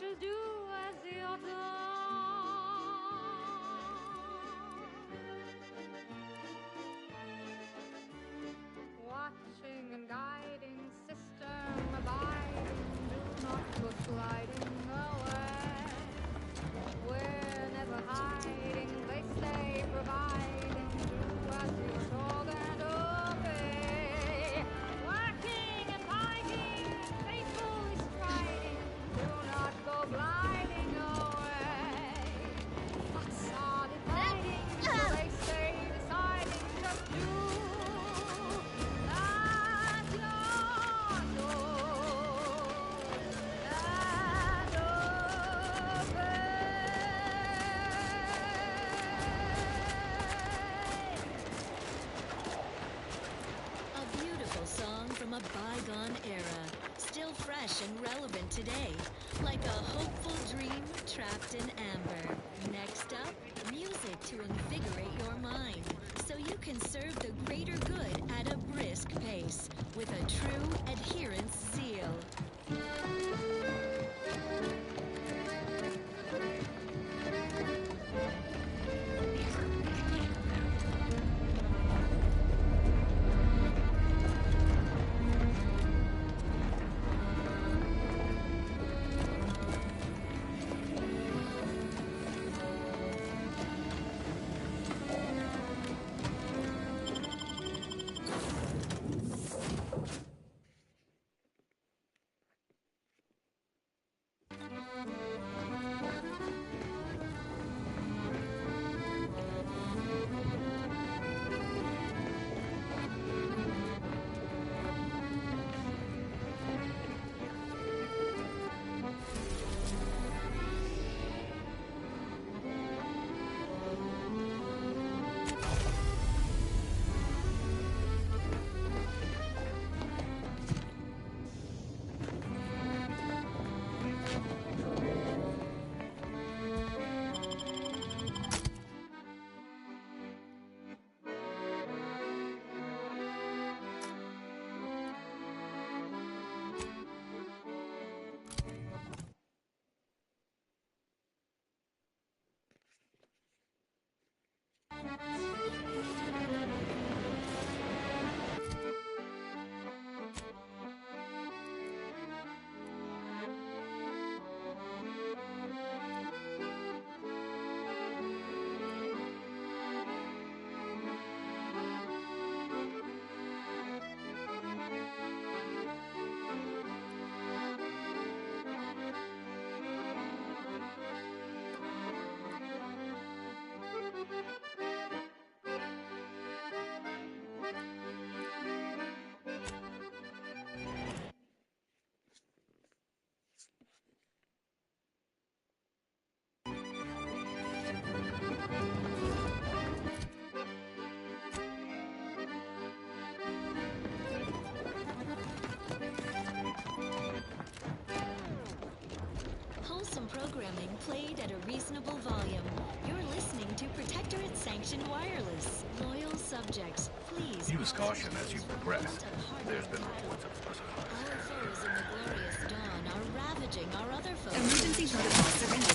to do as you're told. Watching and guiding, system abiding, do not go sliding away. We're never hiding, they say providing, do as you're told and obey. Working and fighting, faithfully striding, do not go gliding away. Thoughts are dividing, so they say deciding, just do as you're told and obey.
A beautiful song from a bygone era, still fresh and relevant today, like a hopeful dream trapped in amber. Next up, music to invigorate your mind, so you can serve the greater good at a brisk pace, with a true adherence seal. Programming played at a reasonable volume. You're listening to Protectorate Sanctioned Wireless. Loyal subjects, please
use caution as you progress. There's been reports of
Our foes in the glorious dawn are ravaging our other foes.
Emergency protocol surrender.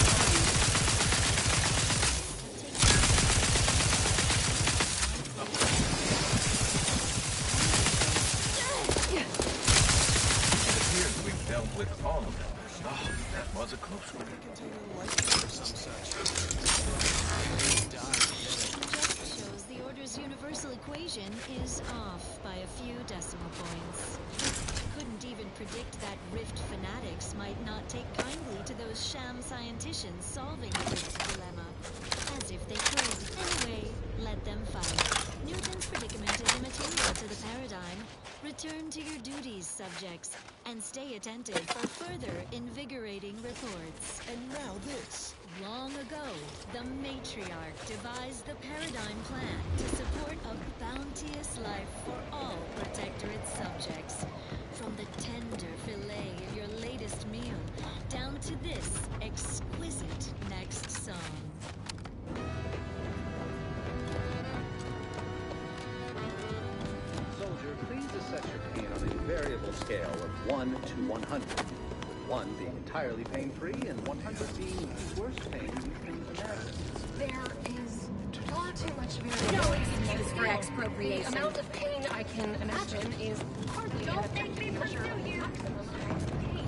It appears we've dealt with all of them. Oh, that was a close one.
Shows the Order's universal equation is off by a few decimal points. Couldn't even predict that Rift fanatics might not take kindly to those sham scienticians solving the Rift dilemma. As if they could. Anyway, let them fight. Newton's predicament is immaterial to the paradigm. Return to your duties, subjects, and stay attentive for further invigorating reports.
And now this.
Long ago, the Matriarch devised the Paradigm Plan to support a bounteous life for all Protectorate subjects. From the tender fillet of your latest meal, down to this exquisite next song.
Soldier, please assess your pain on a variable scale of 1 to 100. One being entirely pain-free and 100 being the worst pain you can imagine.
There is far too much variation. No excuse for expropriation. The amount of pain I can imagine is hardly an objective measure of maximum pain.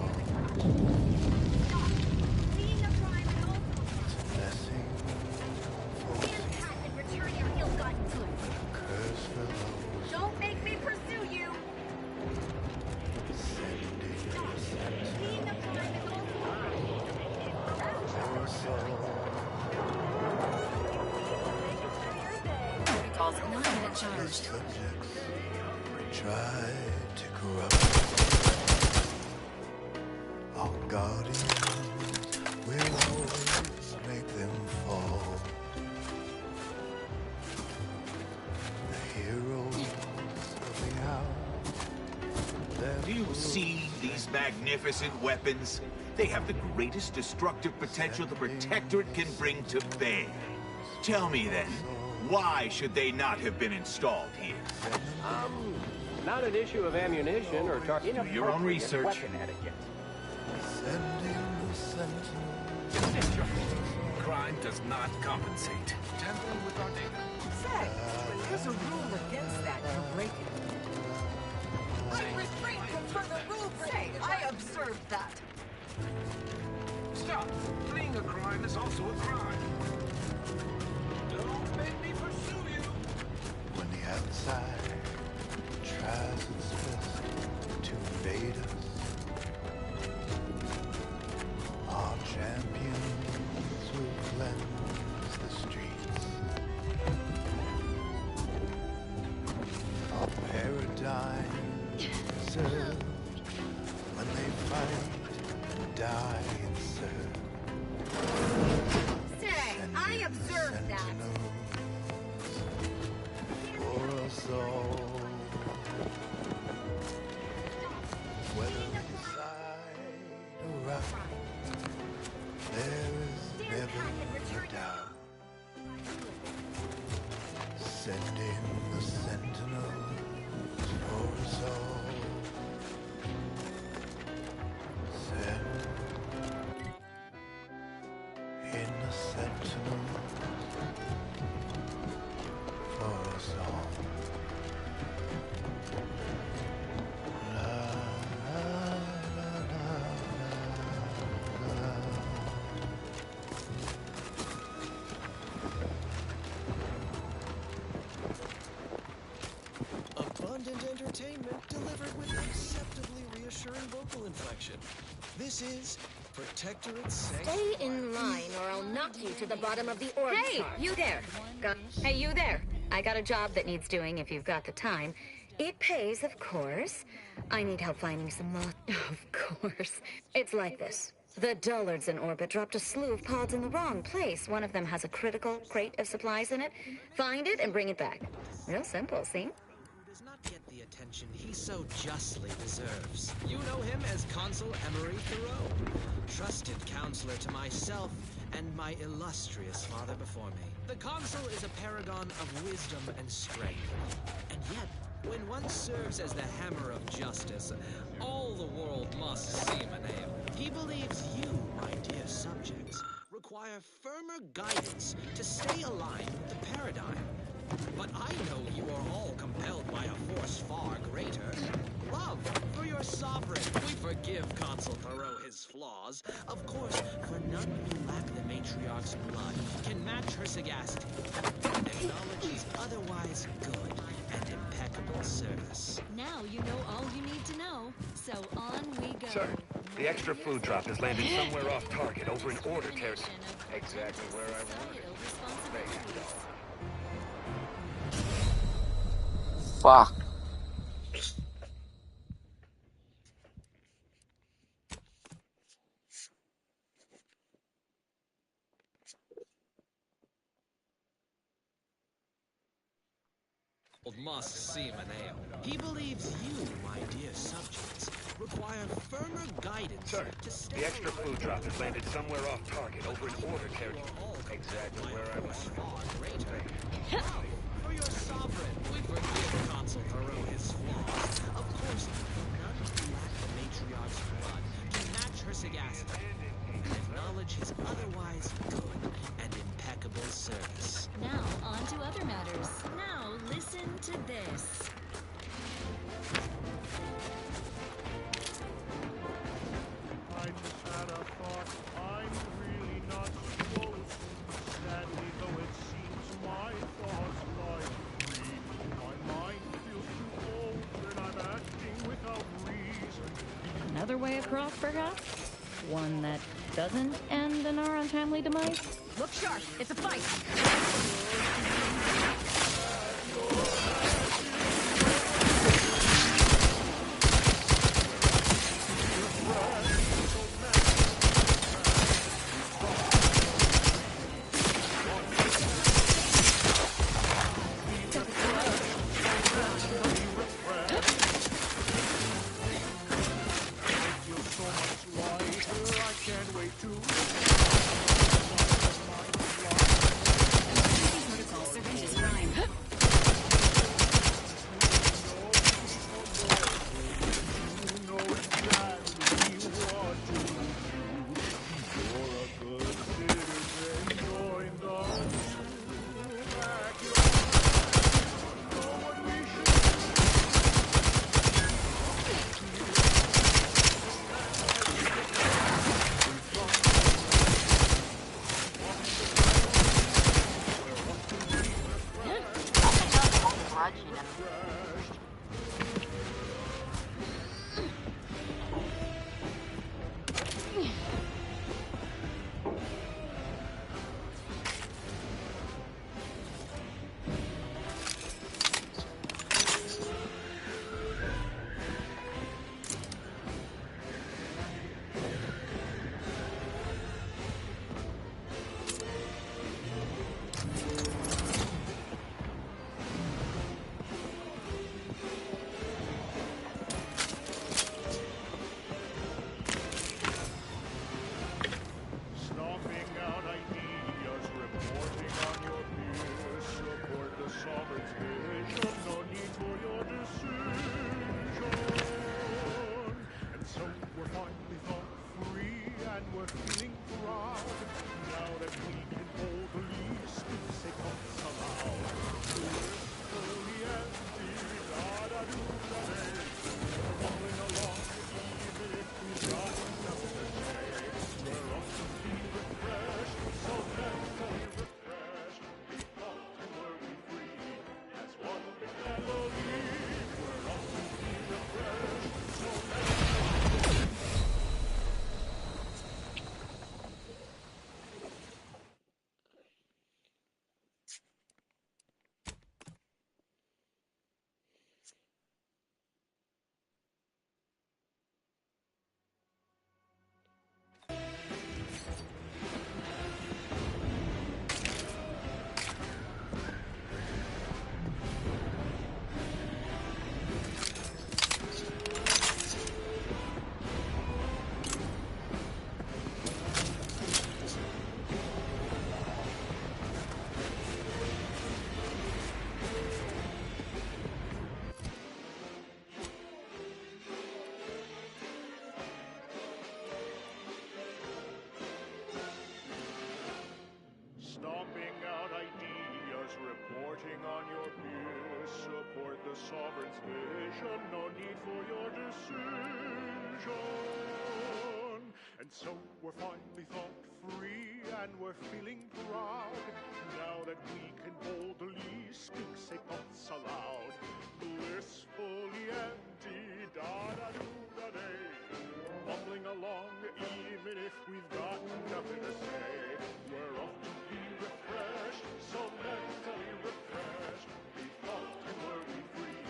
Don't make me pursue you!
Protocol's not yet charged.
Try to corrupt our guardians will always make them fall. The heroes of the hour.
Do you see these magnificent weapons? They have the greatest destructive potential the Protectorate can bring to bear. Tell me then, why should they not have been installed here?
Not an issue of ammunition or target.
Do your own research.
Weapon etiquette.
Crime does not compensate. Tampering with our data.
Say, when there's a rule against that, you break it. I refrain from further rule breaking. I observed that.
Stop! Fleeing a crime is also a crime. Don't make me pursue you.
When the outside tries its best to invade us, our champions will cleanse the streets. Our paradigm preserved when they fight, die and serve.
Say, I observed that.
For us all, whether we decide to right, there is never a doubt. Send in the sentinels for us all. Send in the sentinels for us all. La, la, la, la, la.
Abundant entertainment delivered with acceptably reassuring vocal inflection. This is Protectorate Sanctuary.
Stay in line or I'll knock you to the bottom of the orb. Hey, you there. Hey, you there. I got a job that needs doing if you've got the time. It pays, of course. I need help finding some moth. Of course. It's like this. The dullards in orbit dropped a slew of pods in the wrong place. One of them has a critical crate of supplies in it. Find it and bring it back. Real simple, see?
Does not get the attention he so justly deserves. You know him as Consul Emery Thoreau, trusted counselor to myself and my illustrious father before me. The Consul is a paragon of wisdom and strength, and yet, when one serves as the hammer of justice, all the world must seem a nail. He believes you, my dear subjects, require firmer guidance to stay aligned with the paradigm. But I know you are all compelled by a force far greater. Love for your sovereign. We forgive Consul Thoreau his flaws. Of course, for none who lack the matriarch's blood can match her sagacity. And acknowledge his otherwise good and impeccable service.
Now you know all you need to know, so on we go.
Sir, the extra food drop has landed somewhere off target over in order territory. Exactly where I wanted it. There you go.
Fuck.
Must seem a nail. He believes you, my dear subjects, require firmer guidance.
Sir, the extra food drop has landed somewhere off target over in order territory. Exactly where I was.
Now, for your sovereign, we forgive Consul Thoreau his flaws. Of course, none who lack the matriarch's blood can match her
this.
I just had a thought. I'm really not supposed to. Sadly, though it seems my thoughts lie free. My mind feels too old when I'm acting without reason.
Another way across, perhaps? One that doesn't end in our untimely demise?
Look sharp! It's a fight!
reporting on your peers. Support the sovereign's vision, no need for your decision. And so we're finally thought free, and we're feeling proud, now that we can boldly speak, say thoughts aloud. Blissfully empty, da-da-do-da-day, bumbling along even if we've got nothing to say. We're off to be refreshed, so mentally refreshed. We thought we were free,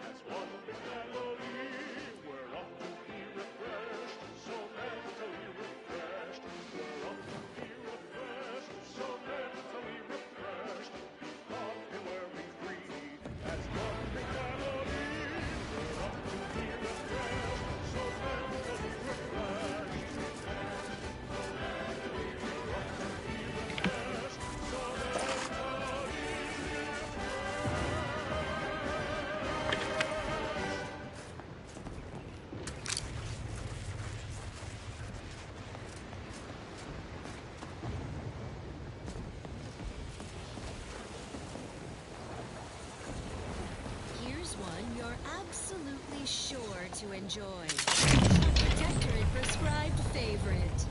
that's one big melody. We're off to be refreshed, so mentally refreshed. We're off to be refreshed, so mentally refreshed. We thought we were free, that's one big melody. We're off to be refreshed, so mentally refreshed.
you're absolutely sure to enjoy. Protectorate prescribed favorite.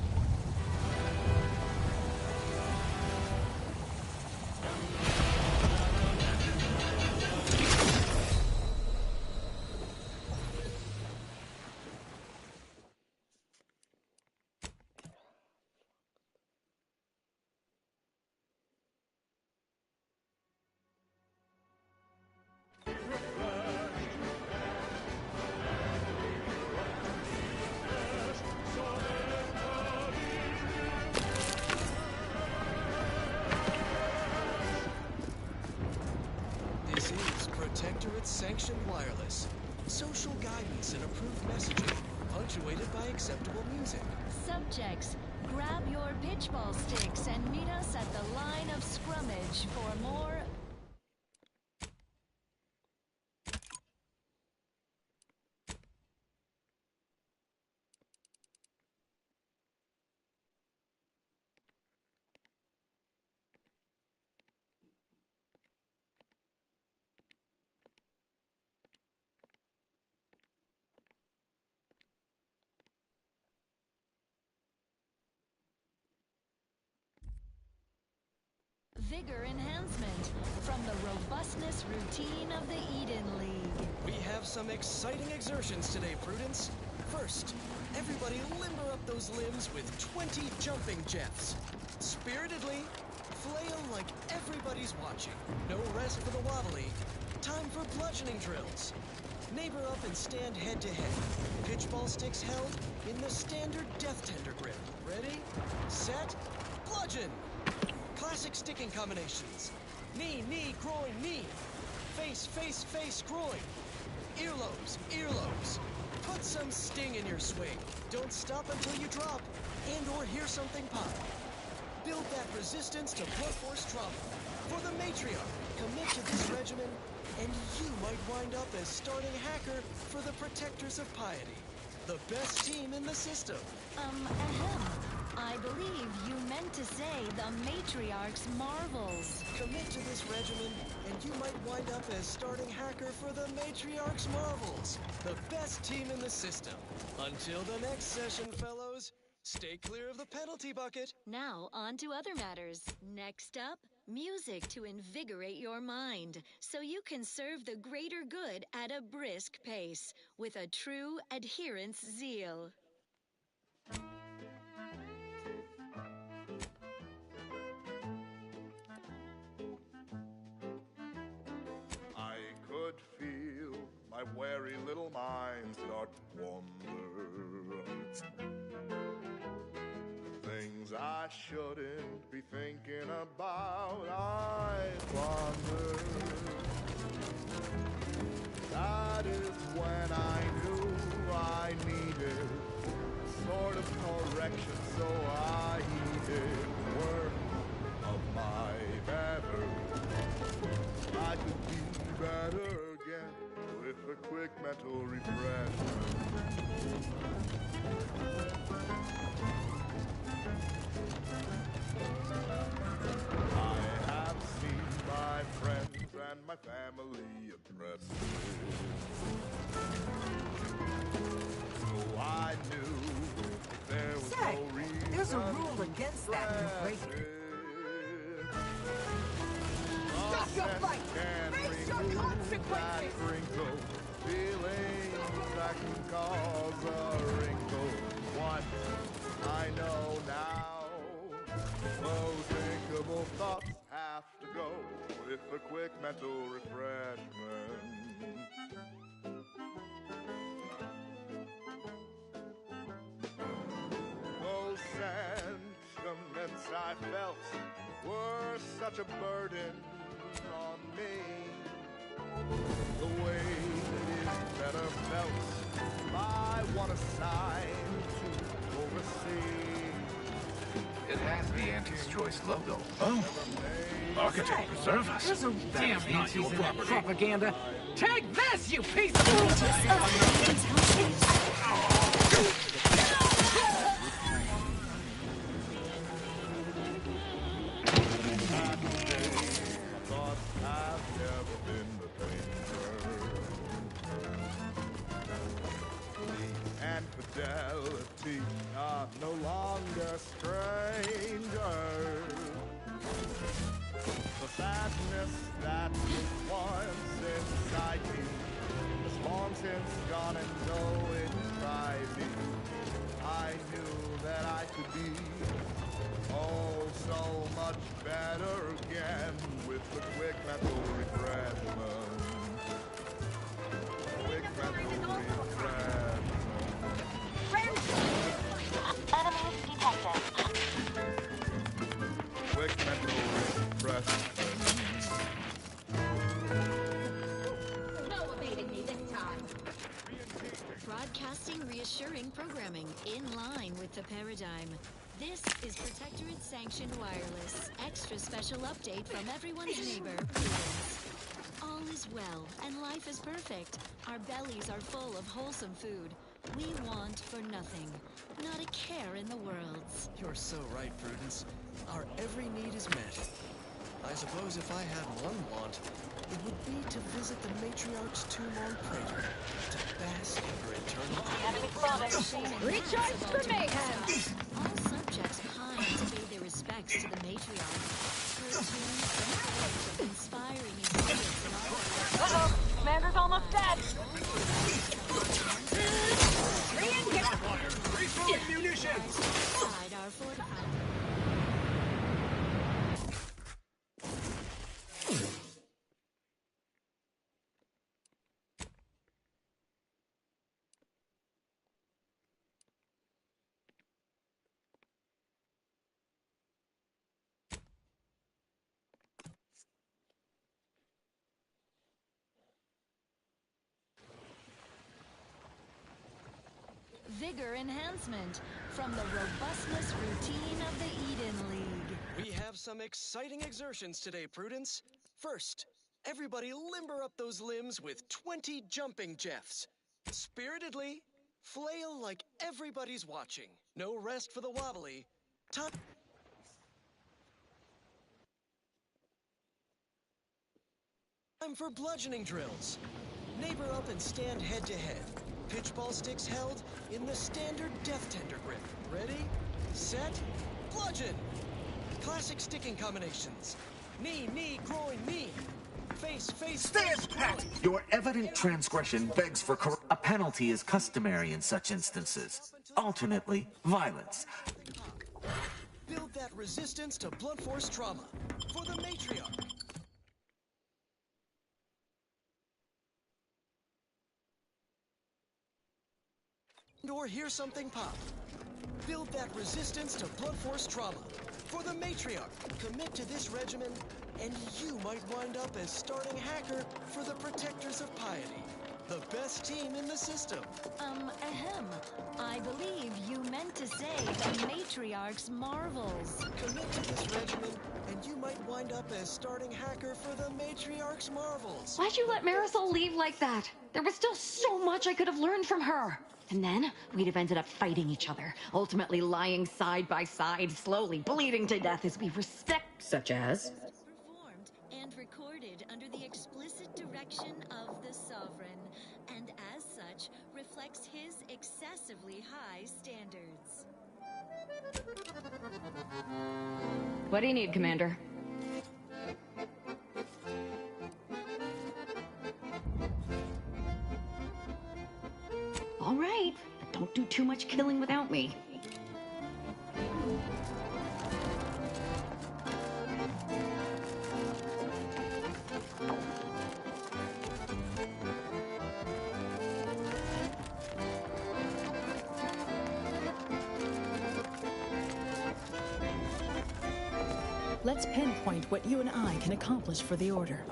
This is Protectorate Sanctioned Wireless. Social guidance and approved messaging, punctuated by acceptable music.
Subjects, grab your pitchball sticks and meet us at the line of scrummage for more. Vigor enhancement from the robustness routine of the Eden League.
We have some exciting exertions today, Prudence. First, everybody limber up those limbs with 20 jumping jeffs. Spiritedly, flail like everybody's watching. No rest for the wobbly. Time for bludgeoning drills. Neighbor up and stand head to head. Pitchball sticks held in the standard Death Tender grip. Ready, set, bludgeon! Classic sticking combinations. Knee, knee, groin, knee. Face, face, face, groin. Earlobes, earlobes. Put some sting in your swing. Don't stop until you drop and or hear something pop. Build that resistance to blunt force trauma. For the Matriarch, commit to this regimen, and you might wind up as starting hacker for the Protectors of Piety. The best team in the system.
Ahem. I believe you meant to say the Matriarch's Marvels.
Commit to this regimen, and you might wind up as starting hacker for the Matriarch's Marvels. The best team in the system. Until the next session, fellows, stay clear of the penalty bucket.
Now, on to other matters. Next up, music to invigorate your mind, so you can serve the greater good at a brisk pace, with a true adherence zeal.
I could feel my wary little mind start to wander. Things I shouldn't be thinking about, I ponder. That is when I knew I needed sort of correction, so I heeded words of my better. I could be better again with a quick mental refreshment. I have seen my friends and my family oppressed. So I knew there was no reason.
There's a rule against that. You break it. Stop your fight! Face your consequences!
Feelings that can cause a wrinkle. What I know now, those thinkable thoughts have to go with a quick mental refreshment. Those sentiments I felt were such a burden on me. The way it is better felt by one assigned to oversee.
It has the Anti's Choice logo. Oh, Architect, preserve us.
There's a damn Nazis in that propaganda. Take this, you piece
fidelity are no longer strangers. The sadness that was once inside me has long since gone, and though it tried me, I knew that I could be oh so much better again with the quick mental refreshment. Quick mental refreshment.
Enemies detected.
Quick mental refreshment.
No evading me this time. Broadcasting reassuring programming in line with the paradigm. This is Protectorate Sanctioned Wireless. Extra special update from everyone's neighbor, Prudence. All is well, and life is perfect. Our bellies are full of wholesome food. We want for nothing. Not a care in the world.
You're so right, Prudence. Our every need is met. I suppose if I had one want, it would be to visit the Matriarch's tomb on Praetor, to bask in her eternal
Recharge for mayhem!
All subjects pine to pay their respects to the Matriarch. Her tomb is inspiring experience in all.
Uh-oh! Commander's almost dead!
Refill munitions!
Inside our fortified. Vigor enhancement from the robustness routine of the Eden League.
We have some exciting exertions today, Prudence. First, everybody limber up those limbs with 20 jumping jeffs. Spiritedly, flail like everybody's watching. No rest for the wobbly. Time for bludgeoning drills. Neighbor up and stand head to head. Pitch ball sticks held in the standard Death Tender grip. Ready, set, bludgeon! Classic sticking combinations. Knee, knee, groin, knee. Face, face,
Stand pat! Your evident transgression begs for a penalty is customary in such instances. Alternately, violence.
Build that resistance to blunt force trauma. For the Matriarch. Or hear something pop. Build that resistance to blunt force trauma. For the Matriarch, commit to this regimen, and you might wind up as starting hacker for the Protectors of Piety. The best team in the system.
Ahem. I believe you meant to say the Matriarch's Marvels.
Commit to this regimen, and you might wind up as starting hacker for the Matriarch's Marvels.
Why'd you let Marisol leave like that? There was still so much I could have learned from her. And then we'd have ended up fighting each other, ultimately lying side by side, slowly bleeding to death as we respect. Such as?
Performed and recorded under the explicit direction of the Sovereign, and as such, reflects his excessively high standards.
What do you need, Commander? All right, but don't do too much killing without me.
Let's pinpoint what you and I can accomplish for the Order.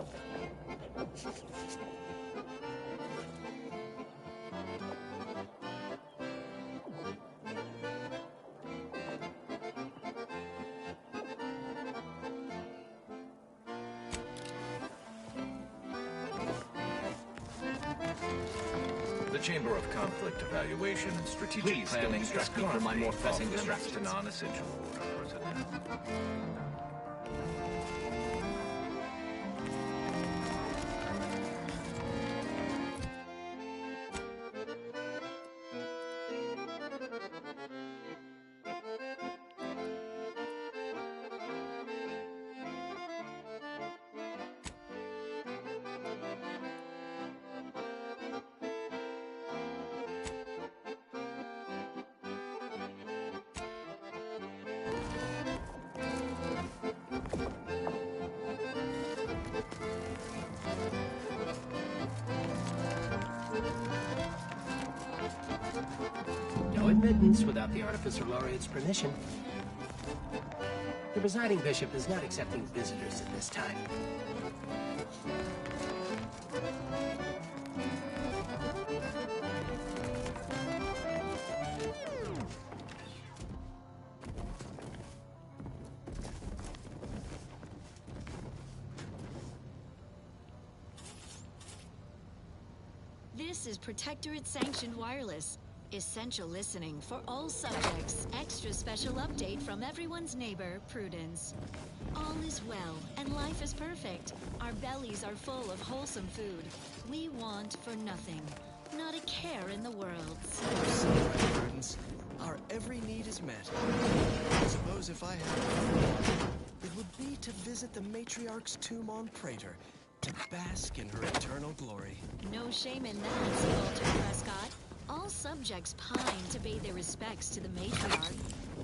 The Chamber of Conflict Evaluation and Strategic
Please don't
Planning
distract me from my more pressing distractions.
to non-essential order personnel.
admittance without the Artificer Laureate's permission. The presiding bishop is not accepting visitors at this time.
This is Protectorate-sanctioned wireless. Essential listening for all subjects. Extra special update from everyone's neighbor, Prudence. All is well, and life is perfect. Our bellies are full of wholesome food. We want for nothing. Not a care in the world.
Prudence, our every need is met. I suppose if I had it would be to visit the Matriarch's tomb on Praetor, to bask in her eternal glory.
No shame in that, Walter Prescott. All subjects pine to pay their respects to the matriarch.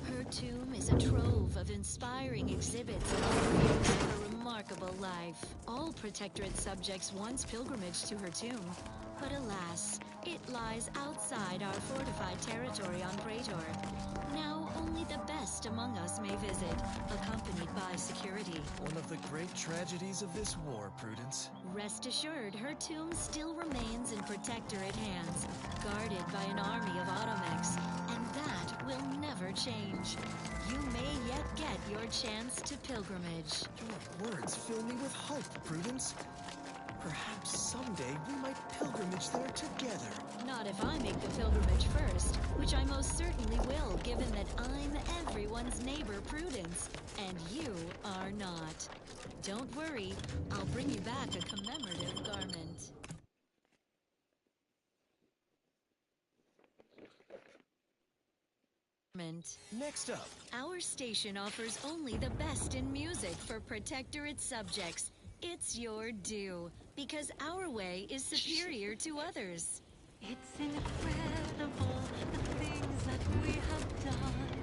Her tomb is a trove of inspiring exhibits and overviews of her remarkable life. All Protectorate subjects once pilgrimaged to her tomb, but alas, it lies outside our fortified territory on Praetor. Now only the best among us may visit, accompanied by security.
One of the great tragedies of this war, Prudence.
Rest assured, her tomb still remains in Protectorate hands, guarded by an army of automechs, and that will never change. You may yet get your chance to pilgrimage.
Your words fill me with hope, Prudence. Perhaps someday we might pilgrimage there together.
Not if I make the pilgrimage first, which I most certainly will, given that I'm everyone's neighbor, Prudence, and you are not. Don't worry, I'll bring you back a commemorative garment.
Next up,
our station offers only the best in music for Protectorate subjects. It's your due, because our way is superior to others.
It's incredible, the things that we have done.